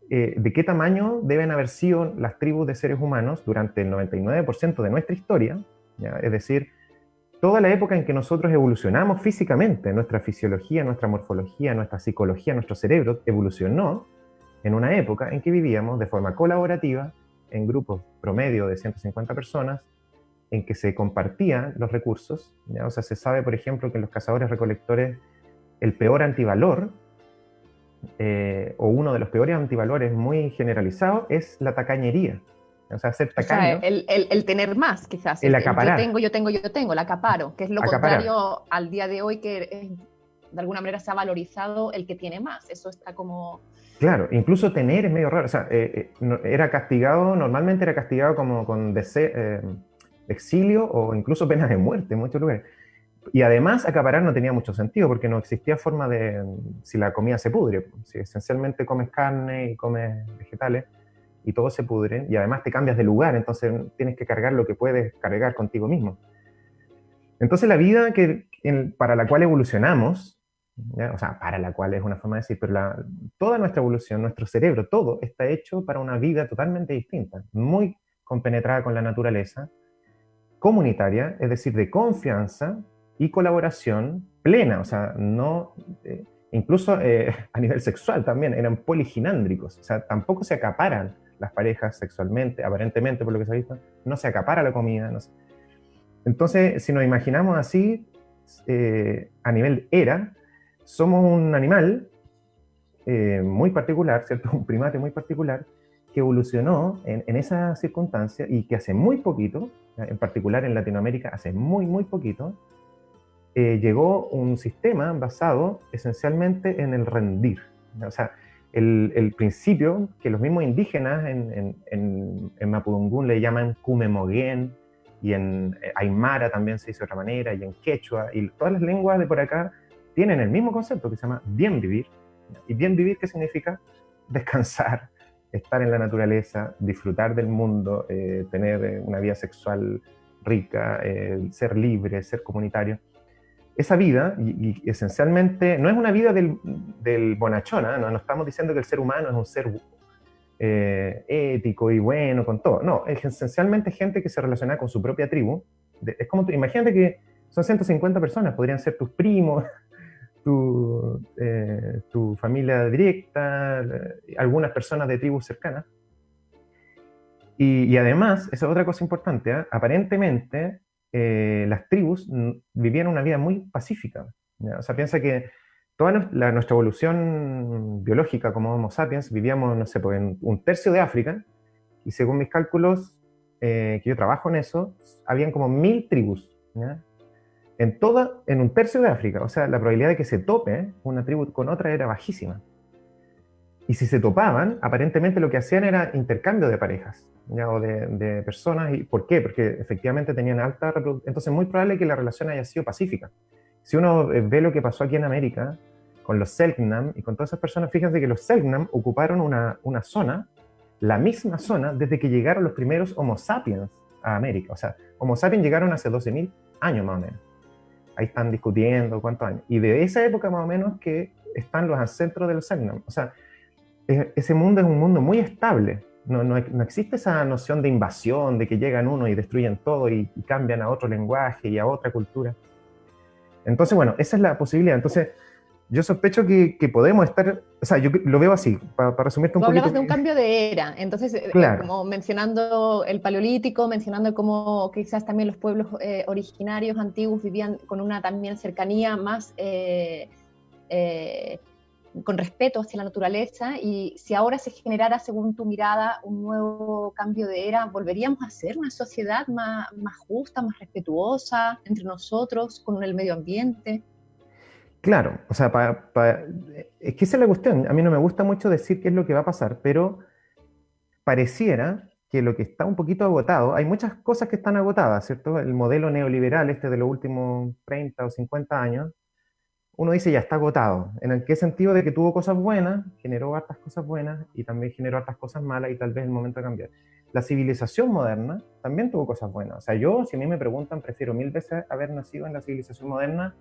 S2: de qué tamaño deben haber sido las tribus de seres humanos durante el 99% de nuestra historia, ¿ya? Es decir, toda la época en que nosotros evolucionamos físicamente, nuestra fisiología, nuestra morfología, nuestra psicología, nuestro cerebro evolucionó en una época en que vivíamos de forma colaborativa, en grupos promedio de 150 personas, en que se compartían los recursos, ¿ya? O sea, se sabe, por ejemplo, que en los cazadores-recolectores el peor antivalor, o uno de los peores antivalores muy generalizados, es la tacañería. O sea, ser tacaño.
S3: O sea, el tener más, quizás.
S2: El acaparar.
S3: Yo tengo, el acaparo, que es lo
S2: Acaparar.
S3: contrario al día de hoy, que de alguna manera se ha valorizado el que tiene más. Eso está como...
S2: Claro, incluso tener es medio raro. O sea, era castigado, normalmente era castigado como con exilio o incluso pena de muerte en muchos lugares. Y además acaparar no tenía mucho sentido porque no existía forma de, si la comida se pudre, si esencialmente comes carne y comes vegetales y todo se pudre, y además te cambias de lugar, entonces tienes que cargar lo que puedes cargar contigo mismo. Entonces la vida para la cual evolucionamos, ¿ya? O sea, para la cual es una forma de decir, pero toda nuestra evolución, nuestro cerebro, todo está hecho para una vida totalmente distinta, muy compenetrada con la naturaleza, comunitaria, es decir, de confianza y colaboración plena, o sea, no, incluso a nivel sexual también, eran poliginándricos, o sea, tampoco se acaparan las parejas sexualmente, aparentemente por lo que se ha visto, no se acapara la comida, no sé. Entonces, si nos imaginamos así, a nivel era, somos un animal muy particular, ¿cierto? Un primate muy particular, que evolucionó en esa circunstancia y que hace muy poquito, en particular en Latinoamérica, hace muy poquito, llegó un sistema basado esencialmente en el rendir. O sea, el principio que los mismos indígenas en Mapudungún le llaman Kumemoguén, y en Aymara también se dice de otra manera, y en Quechua, y todas las lenguas de por acá tienen el mismo concepto que se llama bien vivir. ¿Y bien vivir qué significa? Descansar, estar en la naturaleza, disfrutar del mundo, tener una vida sexual rica, ser libre, ser comunitario. Esa vida, y esencialmente, no es una vida del bonachón, ¿eh? No estamos diciendo que el ser humano es un ser ético y bueno con todo. No, es esencialmente gente que se relaciona con su propia tribu. Es como imagínate que son 150 personas, podrían ser tus primos, tu familia directa, algunas personas de tribus cercanas. Y además, esa es otra cosa importante, ¿eh? Aparentemente las tribus vivían una vida muy pacífica, ¿ya? O sea, piensa que toda nuestra evolución biológica como Homo sapiens vivíamos, no sé, pues en un tercio de África, y según mis cálculos, que yo trabajo en eso, habían como 1000 tribus, ¿ya? En un tercio de África. O sea, la probabilidad de que se tope una tribu con otra era bajísima. Y si se topaban, aparentemente lo que hacían era intercambio de parejas, ¿ya? O de personas. ¿Y por qué? Porque efectivamente tenían alta reproducción. Entonces es muy probable que la relación haya sido pacífica. Si uno ve lo que pasó aquí en América, con los Selknam y con todas esas personas, fíjense que los Selknam ocuparon una zona, la misma zona, desde que llegaron los primeros Homo sapiens a América. O sea, Homo sapiens llegaron hace 12.000 años más o menos. Ahí están discutiendo cuántos años. Y de esa época más o menos que están los ancestros de los Selknam. O sea, ese mundo es un mundo muy estable. No existe esa noción de invasión, de que llegan uno y destruyen todo y cambian a otro lenguaje y a otra cultura. Entonces, bueno, esa es la posibilidad. Entonces, yo sospecho que podemos estar, o sea, yo lo veo así, para resumirte un poquito.
S3: Hablabas de un cambio de era, entonces,
S2: claro.
S3: Como mencionando el paleolítico, mencionando cómo quizás también los pueblos originarios antiguos vivían con una también cercanía más con respeto hacia la naturaleza, y si ahora se generara, según tu mirada, un nuevo cambio de era, ¿volveríamos a ser una sociedad más justa, más respetuosa entre nosotros, con el medio ambiente?
S2: Claro, o sea, es que esa es la cuestión. A mí no me gusta mucho decir qué es lo que va a pasar, pero pareciera que lo que está un poquito agotado, hay muchas cosas que están agotadas, ¿cierto? El modelo neoliberal de los últimos 30 o 50 años, uno dice ya está agotado. ¿En el qué sentido? De que tuvo cosas buenas, generó hartas cosas buenas y también generó hartas cosas malas, y tal vez es el momento de cambiar. La civilización moderna también tuvo cosas buenas. O sea, yo, si a mí me preguntan, prefiero 1000 veces haber nacido en la civilización moderna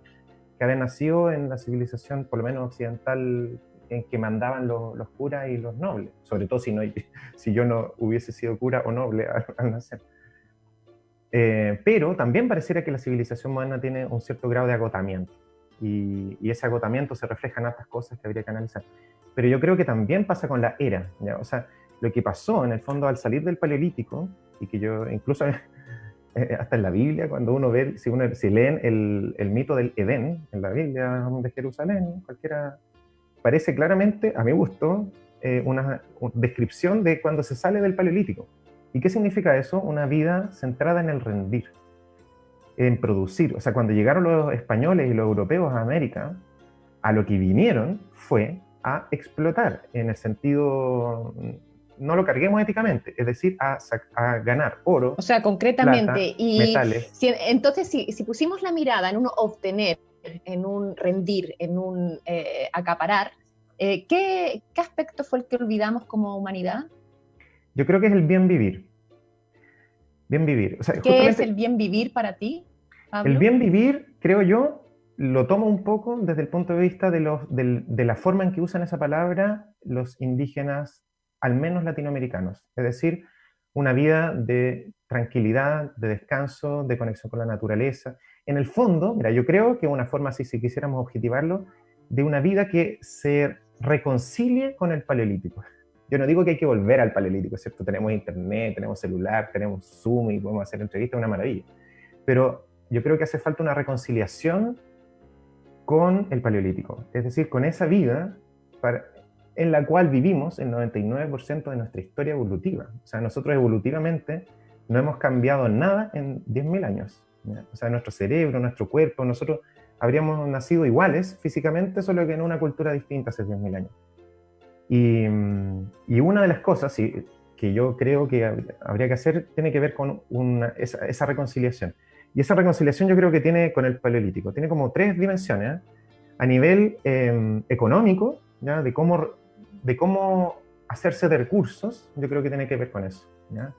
S2: que haber nacido en la civilización, por lo menos occidental, en que mandaban los curas y los nobles. Sobre todo si yo no hubiese sido cura o noble al nacer. Pero también pareciera que la civilización moderna tiene un cierto grado de agotamiento. Y ese agotamiento se refleja en otras cosas que habría que analizar. Pero yo creo que también pasa con la era, ¿ya? O sea, lo que pasó en el fondo al salir del Paleolítico, y que yo incluso hasta en la Biblia, cuando uno ve, si leen el mito del Edén, en la Biblia de Jerusalén, cualquiera, parece claramente, a mi gusto, una descripción de cuando se sale del Paleolítico. ¿Y qué significa eso? Una vida centrada en el rendir, en producir. O sea, cuando llegaron los españoles y los europeos a América, a lo que vinieron fue a explotar, en el sentido, no lo carguemos éticamente, es decir, a ganar oro.
S3: O sea, concretamente,
S2: plata,
S3: y
S2: metales.
S3: Entonces, si pusimos la mirada en un obtener, en un rendir, en un acaparar, ¿qué aspecto fue el que olvidamos como humanidad?
S2: Yo creo que es el bien vivir. Bien vivir. O sea,
S3: ¿Qué es el bien vivir para ti, Pablo?
S2: El bien vivir, creo yo, lo tomo un poco desde el punto de vista de la forma en que usan esa palabra los indígenas, al menos latinoamericanos. Es decir, una vida de tranquilidad, de descanso, de conexión con la naturaleza. En el fondo, mira, yo creo que una forma así, si quisiéramos objetivarlo, de una vida que se reconcilie con el Paleolítico. Yo no digo que hay que volver al Paleolítico, ¿cierto? Tenemos internet, tenemos celular, tenemos Zoom y podemos hacer entrevistas, una maravilla. Pero yo creo que hace falta una reconciliación con el Paleolítico, es decir, con esa vida en la cual vivimos el 99% de nuestra historia evolutiva. O sea, nosotros evolutivamente no hemos cambiado nada en 10.000 años. ¿Ya? O sea, nuestro cerebro, nuestro cuerpo, nosotros habríamos nacido iguales físicamente, solo que en una cultura distinta hace 10.000 años. Y una de las cosas que yo creo que habría que hacer tiene que ver con esa reconciliación. Y esa reconciliación yo creo que tiene con el Paleolítico. Tiene como 3 dimensiones, ¿eh? A nivel económico, ¿ya? De cómo hacerse de recursos, yo creo que tiene que ver con eso, ¿ya?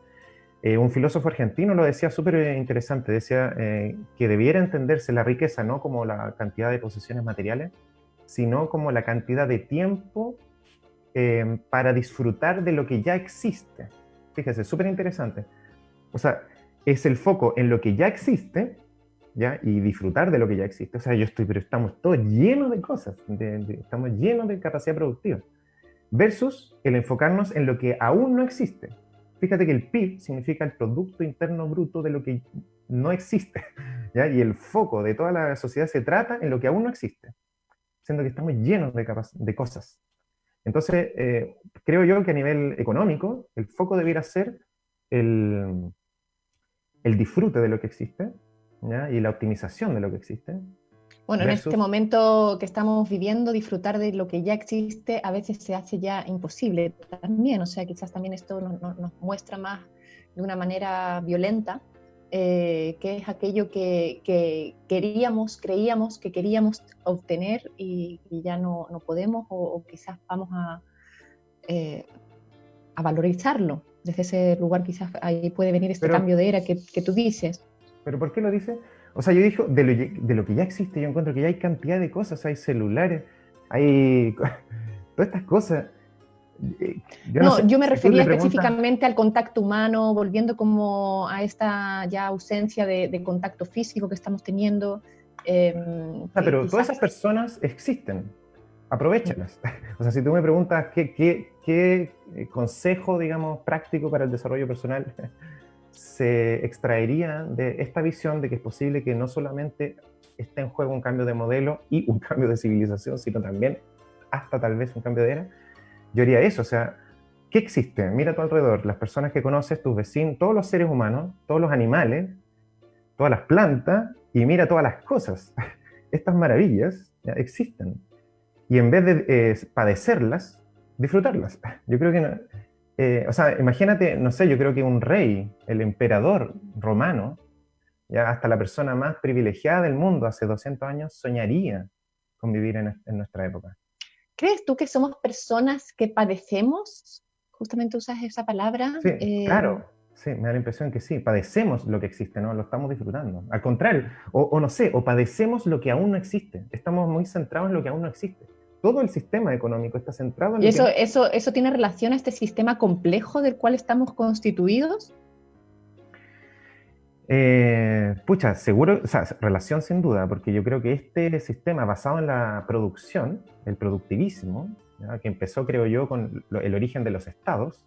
S2: Un filósofo argentino lo decía súper interesante, decía que debiera entenderse la riqueza no como la cantidad de posesiones materiales, sino como la cantidad de tiempo para disfrutar de lo que ya existe. Fíjese, súper interesante. O sea, es el foco en lo que ya existe, ¿ya? Y disfrutar de lo que ya existe. O sea, pero estamos todos llenos de cosas, estamos llenos de capacidad productiva. Versus el enfocarnos en lo que aún no existe. Fíjate que el PIB significa el Producto Interno Bruto de lo que no existe, ¿ya? Y el foco de toda la sociedad se trata en lo que aún no existe, siendo que estamos llenos de cosas. Entonces, creo yo que a nivel económico, el foco debiera ser el disfrute de lo que existe, ¿ya? Y la optimización de lo que existe.
S3: Bueno, en este momento que estamos viviendo, disfrutar de lo que ya existe a veces se hace ya imposible también. O sea, quizás también esto nos muestra más de una manera violenta, que es aquello que creíamos que queríamos obtener y ya no podemos o quizás vamos a valorizarlo. Desde ese lugar quizás ahí puede venir este cambio de era que tú dices.
S2: ¿Pero por qué lo dices? O sea, yo dije, de lo que ya existe, yo encuentro que ya hay cantidad de cosas, hay celulares, hay todas estas cosas.
S3: Yo me refería específicamente al contacto humano, volviendo como a esta ya ausencia de contacto físico que estamos teniendo.
S2: Pero todas esas personas existen, aprovéchalas. O sea, si tú me preguntas qué consejo, digamos, práctico para el desarrollo personal se extraería de esta visión de que es posible que no solamente esté en juego un cambio de modelo y un cambio de civilización, sino también hasta tal vez un cambio de era, yo haría eso. O sea, ¿qué existe? Mira a tu alrededor, las personas que conoces, tus vecinos, todos los seres humanos, todos los animales, todas las plantas, y mira todas las cosas. Estas maravillas ya existen. Y en vez de padecerlas, disfrutarlas. Yo creo que no, o sea, imagínate, no sé, yo creo que un rey, el emperador romano, ya hasta la persona más privilegiada del mundo hace 200 años, soñaría con vivir en nuestra época.
S3: ¿Crees tú que somos personas que padecemos? Justamente usas esa palabra.
S2: Sí, claro, sí, me da la impresión que sí, padecemos lo que existe, ¿no? Lo estamos disfrutando. Al contrario, o no sé, o padecemos lo que aún no existe. Estamos muy centrados en lo que aún no existe. Todo el sistema económico está centrado en...
S3: ¿Y eso tiene relación a este sistema complejo del cual estamos constituidos?
S2: Pucha, seguro, o sea, relación sin duda, porque yo creo que este sistema basado en la producción, el productivismo, ¿ya? Que empezó, creo yo, con el origen de los estados.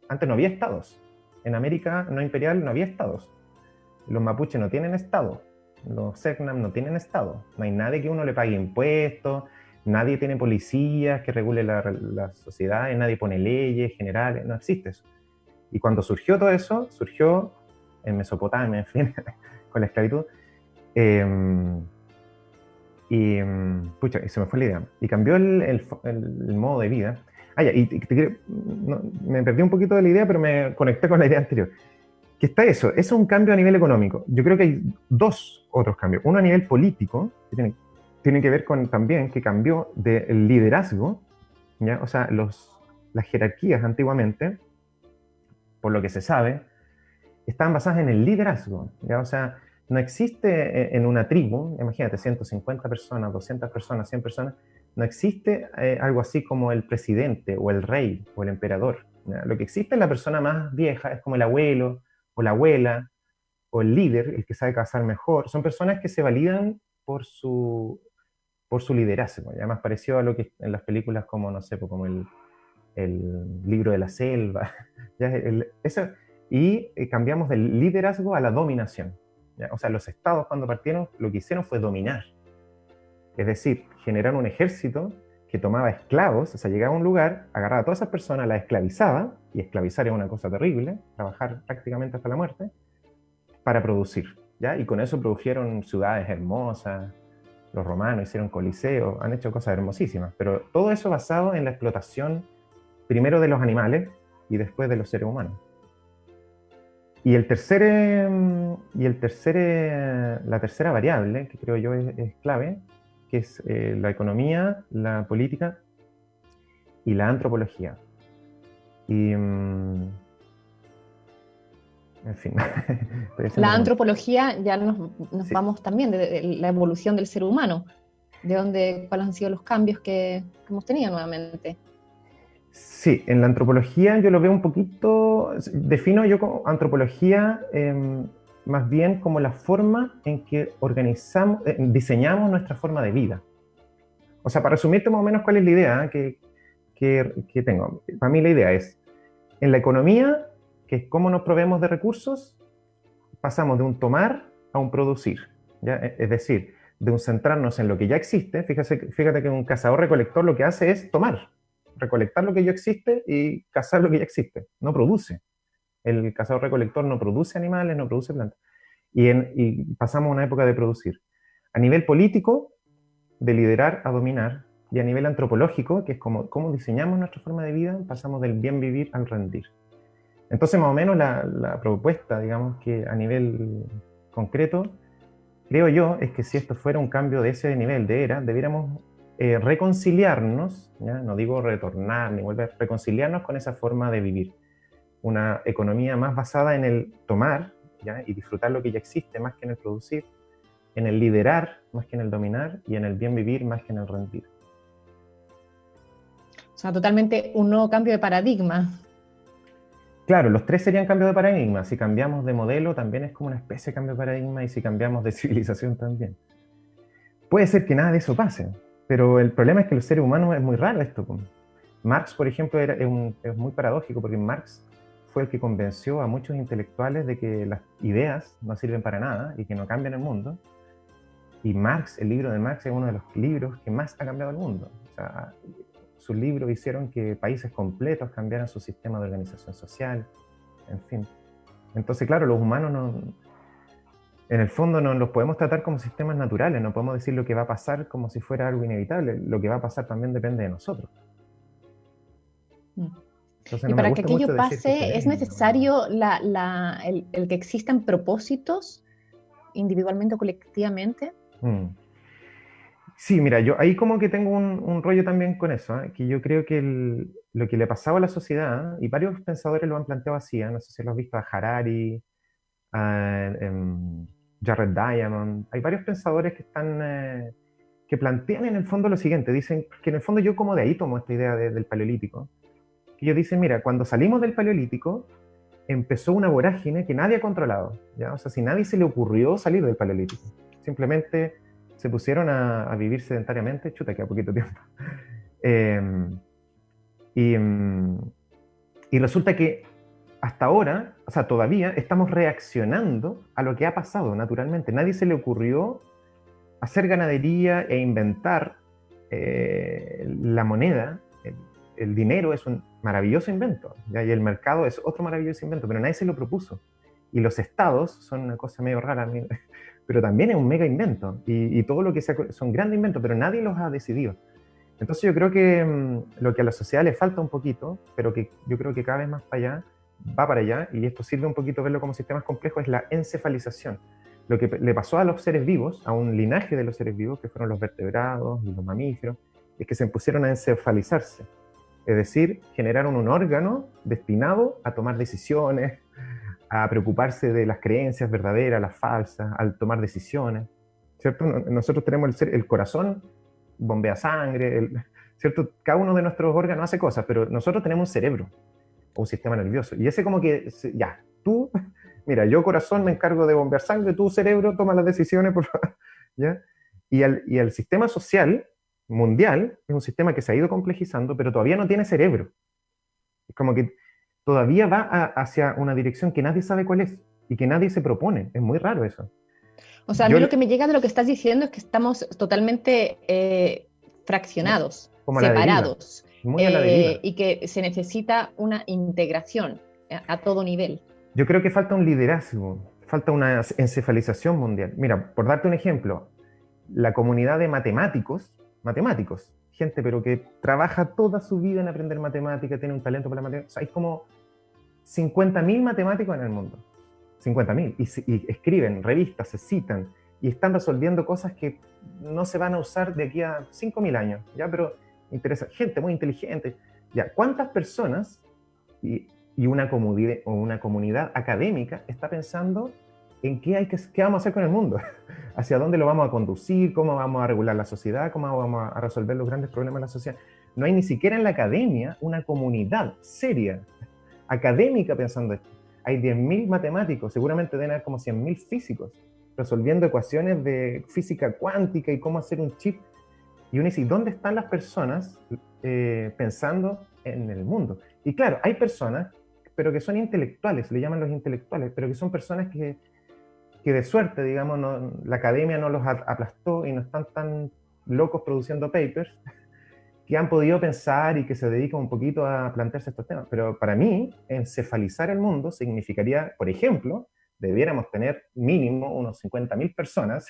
S2: Antes no había estados. En América no imperial no había estados. Los mapuches no tienen estado. Los Selknam no tienen estado. No hay nadie que uno le pague impuestos, nadie tiene policías que regule la sociedad, nadie pone leyes generales, no existe eso. Y cuando surgió todo eso, surgió en Mesopotamia, en fin, con la esclavitud, pucha, y se me fue la idea. Y cambió el modo de vida. Ah, ya, me perdí un poquito de la idea, pero me conecté con la idea anterior. Que está eso, es un cambio a nivel económico. Yo creo que hay dos otros cambios. Uno a nivel político, que tiene que ver con también que cambió del liderazgo, ¿ya? O sea, las jerarquías antiguamente, por lo que se sabe, estaban basadas en el liderazgo, ¿ya? O sea, no existe en una tribu, imagínate, 150 personas, 200 personas, 100 personas, no existe algo así como el presidente o el rey o el emperador, ¿ya? Lo que existe es la persona más vieja, es como el abuelo o la abuela o el líder, el que sabe cazar mejor. Son personas que se validan por su liderazgo, ya más parecido a lo que en las películas como, no sé, como el libro de la selva, ¿ya? Y cambiamos del liderazgo a la dominación, ¿ya? O sea, los estados cuando partieron lo que hicieron fue dominar. Es decir, generar un ejército que tomaba esclavos, o sea, llegaba a un lugar, agarraba a todas esas personas, las esclavizaba, y esclavizar es una cosa terrible, trabajar prácticamente hasta la muerte, para producir, ¿ya? Y con eso produjeron ciudades hermosas, los romanos hicieron coliseos, han hecho cosas hermosísimas, pero todo eso basado en la explotación primero de los animales y después de los seres humanos. Y la tercera variable, que creo yo es clave, que es la economía, la política y la antropología. Y, en fin.
S3: La antropología, ya nos
S2: Sí.
S3: vamos también de la evolución del ser humano, cuáles han sido los cambios que hemos tenido nuevamente.
S2: Sí, en la antropología yo lo veo un poquito, defino yo como antropología más bien como la forma en que diseñamos nuestra forma de vida. O sea, para resumirte más o menos cuál es la idea que tengo. Para mí la idea es, en la economía, que es cómo nos proveemos de recursos, pasamos de un tomar a un producir, ¿ya? Es decir, de un centrarnos en lo que ya existe. Fíjate que un cazador-recolector lo que hace es tomar, recolectar lo que ya existe y cazar lo que ya existe, no produce. El cazador-recolector no produce animales, no produce plantas. Y pasamos a una época de producir. A nivel político, de liderar a dominar, y a nivel antropológico, que es cómo diseñamos nuestra forma de vida, pasamos del bien vivir al rendir. Entonces, más o menos la propuesta, digamos, que a nivel concreto, creo yo, es que si esto fuera un cambio de ese nivel de era, debiéramos reconciliarnos, ¿ya? No digo retornar ni volver, reconciliarnos con esa forma de vivir. Una economía más basada en el tomar, ¿ya? Y disfrutar lo que ya existe más que en el producir, en el liderar más que en el dominar y en el bien vivir más que en el rendir.
S3: O sea, totalmente un nuevo cambio de paradigma.
S2: Claro, los tres serían cambios de paradigma. Si cambiamos de modelo también es como una especie de cambio de paradigma, y si cambiamos de civilización también. Puede ser que nada de eso pase, pero el problema es que los seres humanos es muy raro esto. Marx, por ejemplo, es muy paradójico, porque Marx fue el que convenció a muchos intelectuales de que las ideas no sirven para nada y que no cambian el mundo. Y Marx, el libro de Marx, es uno de los libros que más ha cambiado el mundo. O sea, sus libros hicieron que países completos cambiaran su sistema de organización social, en fin. Entonces, claro, los humanos en el fondo no los podemos tratar como sistemas naturales, no podemos decir lo que va a pasar como si fuera algo inevitable. Lo que va a pasar también depende de nosotros. Entonces,
S3: y para que aquello pase, ¿es necesario el que existan propósitos individualmente o colectivamente?
S2: Sí, mira, yo ahí como que tengo un rollo también con eso, que yo creo que lo que le pasaba a la sociedad, y varios pensadores lo han planteado así, no sé si lo has visto, a Harari, a Jared Diamond, hay varios pensadores que plantean en el fondo lo siguiente, dicen que en el fondo yo como de ahí tomo esta idea del paleolítico, que ellos dicen, mira, cuando salimos del paleolítico, empezó una vorágine que nadie ha controlado, ¿ya? O sea, si nadie se le ocurrió salir del Paleolítico, simplemente se pusieron a vivir sedentariamente, chuta, queda poquito tiempo. Y resulta que hasta ahora, o sea, todavía estamos reaccionando a lo que ha pasado naturalmente. Nadie se le ocurrió hacer ganadería e inventar la moneda. El dinero es un maravilloso invento, ¿ya? Y el mercado es otro maravilloso invento, pero nadie se lo propuso. Y los estados son una cosa medio rara, pero también es un mega invento. Y todo lo que son grandes inventos, pero nadie los ha decidido. Entonces yo creo que lo que a la sociedad le falta un poquito, pero que yo creo que cada vez más va para allá, y esto sirve un poquito verlo como sistemas complejos, es la encefalización. Lo que le pasó a los seres vivos, a un linaje de los seres vivos, que fueron los vertebrados y los mamíferos, es que se pusieron a encefalizarse. Es decir, generaron un órgano destinado a tomar decisiones, a preocuparse de las creencias verdaderas, las falsas, al tomar decisiones, ¿cierto? Nosotros tenemos el corazón, bombea sangre, ¿cierto? Cada uno de nuestros órganos hace cosas, pero nosotros tenemos un cerebro, o un sistema nervioso, y ese como que, ya, tú, mira, yo corazón me encargo de bombear sangre, tú cerebro toma las decisiones, por favor, ¿ya? Y el sistema social mundial es un sistema que se ha ido complejizando, pero todavía no tiene cerebro. Es como que todavía va hacia una dirección que nadie sabe cuál es, y que nadie se propone. Es muy raro eso.
S3: O sea, a mí lo que me llega de lo que estás diciendo es que estamos totalmente fraccionados,
S2: como
S3: separados,
S2: muy a la deriva.
S3: y que se necesita una integración a todo nivel.
S2: Yo creo que falta un liderazgo, falta una encefalización mundial. Mira, por darte un ejemplo, la comunidad de matemáticos, gente pero que trabaja toda su vida en aprender matemática, tiene un talento para la matemática, o sea, hay como 50.000 matemáticos en el mundo. 50.000, y escriben revistas, se citan, y están resolviendo cosas que no se van a usar de aquí a 5.000 años, ¿ya? Pero interesa, gente muy inteligente, ¿ya? ¿Cuántas personas y una comunidad académica está pensando en qué vamos a hacer con el mundo? ¿Hacia dónde lo vamos a conducir? ¿Cómo vamos a regular la sociedad? ¿Cómo vamos a resolver los grandes problemas de la sociedad? No hay ni siquiera en la academia una comunidad seria, académica pensando esto. Hay 10.000 matemáticos, seguramente deben haber como 100.000 físicos, resolviendo ecuaciones de física cuántica y cómo hacer un chip. Y uno dice, ¿dónde están las personas pensando en el mundo? Y claro, hay personas, pero que son intelectuales, le llaman los intelectuales, pero que son personas que de suerte, digamos, la academia no los aplastó y no están tan locos produciendo papers, que han podido pensar y que se dedican un poquito a plantearse estos temas. Pero para mí, encefalizar el mundo significaría, por ejemplo, debiéramos tener mínimo unos 50.000 personas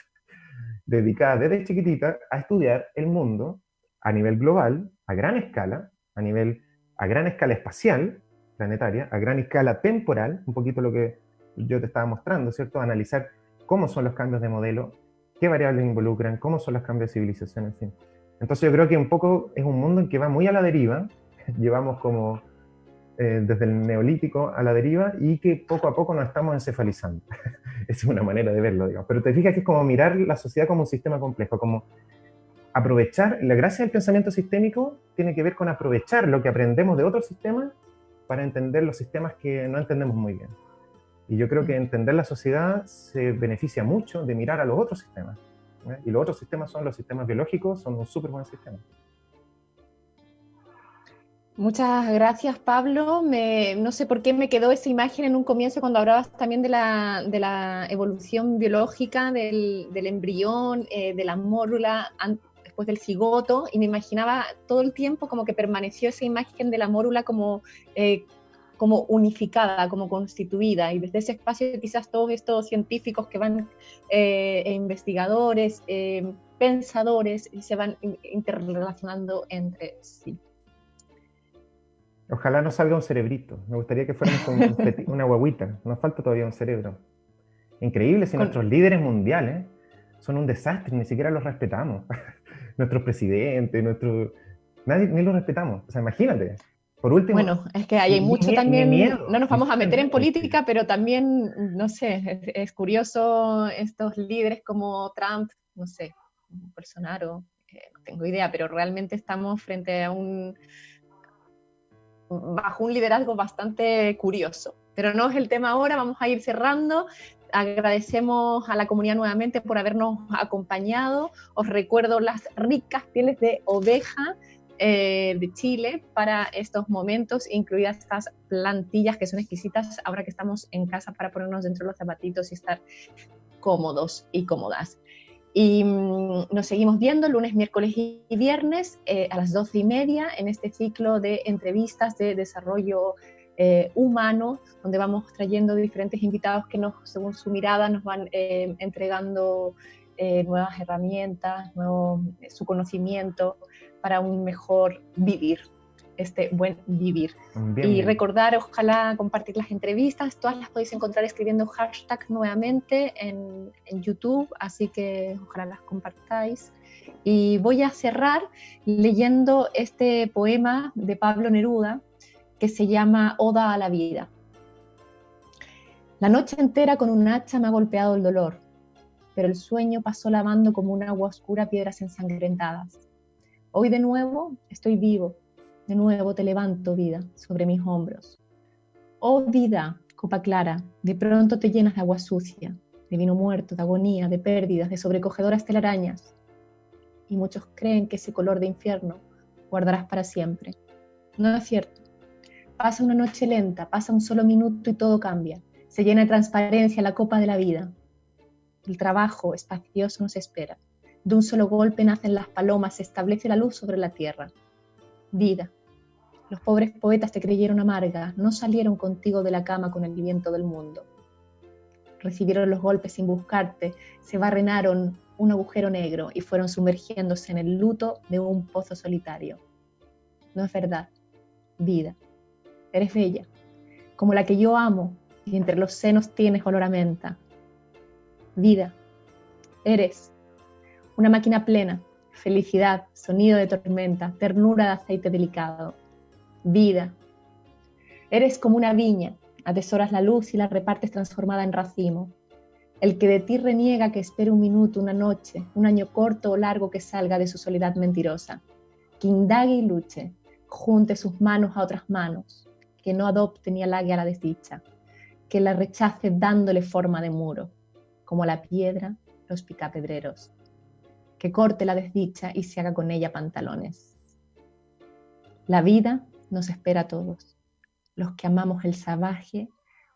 S2: dedicadas desde chiquitita a estudiar el mundo a nivel global, a gran escala, a gran escala espacial, planetaria, a gran escala temporal, un poquito lo que yo te estaba mostrando, ¿cierto? Analizar cómo son los cambios de modelo, qué variables involucran, cómo son los cambios de civilización, en fin. Entonces yo creo que un poco es un mundo en que va muy a la deriva, llevamos como desde el neolítico a la deriva, y que poco a poco nos estamos encefalizando. Esa es una manera de verlo, digamos. Pero te fijas que es como mirar la sociedad como un sistema complejo, como aprovechar, la gracia del pensamiento sistémico tiene que ver con aprovechar lo que aprendemos de otros sistemas para entender los sistemas que no entendemos muy bien. Y yo creo que entender la sociedad se beneficia mucho de mirar a los otros sistemas. Y los otros sistemas son los sistemas biológicos, son un súper buen sistema.
S3: Muchas gracias, Pablo. No sé por qué me quedó esa imagen en un comienzo cuando hablabas también de la evolución biológica del embrión, de la mórula después del cigoto, y me imaginaba todo el tiempo como que permaneció esa imagen de la mórula como unificada, como constituida, y desde ese espacio quizás todos estos científicos que van, investigadores, pensadores, y se van interrelacionando entre sí.
S2: Ojalá nos salga un cerebrito. Me gustaría que fuéramos con una guaguita. Nos falta todavía un cerebro. Increíble si nuestros líderes mundiales son un desastre, ni siquiera los respetamos. Nuestros presidentes, nadie ni los respetamos. O sea, imagínate. Por último,
S3: bueno, es que hay mucho también, no nos vamos a meter en política, pero también, no sé, es curioso estos líderes como Trump, no sé, Bolsonaro, no tengo idea, pero realmente estamos frente a bajo un liderazgo bastante curioso. pero no es el tema ahora, vamos a ir cerrando. Agradecemos a la comunidad nuevamente por habernos acompañado. Os recuerdo las ricas pieles de oveja de Chile para estos momentos, incluidas estas plantillas que son exquisitas ahora que estamos en casa para ponernos dentro de los zapatitos y estar cómodos y cómodas. Y nos seguimos viendo lunes, miércoles y viernes a las 12:30 en este ciclo de entrevistas de desarrollo humano, donde vamos trayendo diferentes invitados que según su mirada nos van entregando nuevas herramientas, su conocimiento para un mejor vivir, este buen vivir.
S2: Bien,
S3: y recordar, ojalá compartir las entrevistas, todas las podéis encontrar escribiendo hashtag nuevamente en YouTube, así que ojalá las compartáis. Y voy a cerrar leyendo este poema de Pablo Neruda, que se llama Oda a la vida. La noche entera con un hacha me ha golpeado el dolor, pero el sueño pasó lavando como un agua oscura piedras ensangrentadas. Hoy de nuevo estoy vivo, de nuevo te levanto, vida, sobre mis hombros. Oh vida, copa clara, de pronto te llenas de agua sucia, de vino muerto, de agonía, de pérdidas, de sobrecogedoras telarañas. Y muchos creen que ese color de infierno guardarás para siempre. No es cierto. Pasa una noche lenta, pasa un solo minuto y todo cambia. Se llena de transparencia la copa de la vida. El trabajo espacioso nos espera. De un solo golpe nacen las palomas, se establece la luz sobre la tierra. Vida. Los pobres poetas te creyeron amarga, no salieron contigo de la cama con el viento del mundo. Recibieron los golpes sin buscarte, se barrenaron un agujero negro y fueron sumergiéndose en el luto de un pozo solitario. No es verdad. Vida. Eres bella, como la que yo amo, y entre los senos tienes olor a menta. Vida, eres una máquina plena, felicidad, sonido de tormenta, ternura de aceite delicado. Vida, eres como una viña, atesoras la luz y la repartes transformada en racimo. El que de ti reniega que espere un minuto, una noche, un año corto o largo que salga de su soledad mentirosa, que indague y luche, junte sus manos a otras manos, que no adopte ni halague a la desdicha, que la rechace dándole forma de muro, como la piedra los picapedreros, que corte la desdicha y se haga con ella pantalones. La vida nos espera a todos, los que amamos el salvaje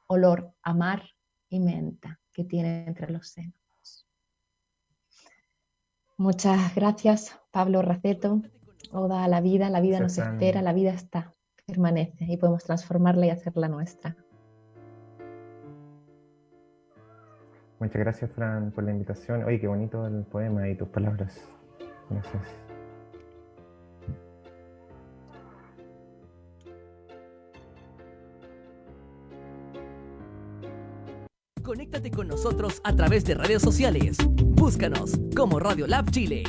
S3: olor a mar y menta que tiene entre los senos. Muchas gracias, Pablo Raceto. Oda a la vida nos espera, la vida está, permanece y podemos transformarla y hacerla nuestra.
S2: Muchas gracias, Fran, por la invitación. Oye, qué bonito el poema y tus palabras. Gracias.
S1: Conéctate con nosotros a través de redes sociales. Búscanos como Radio Lab Chile.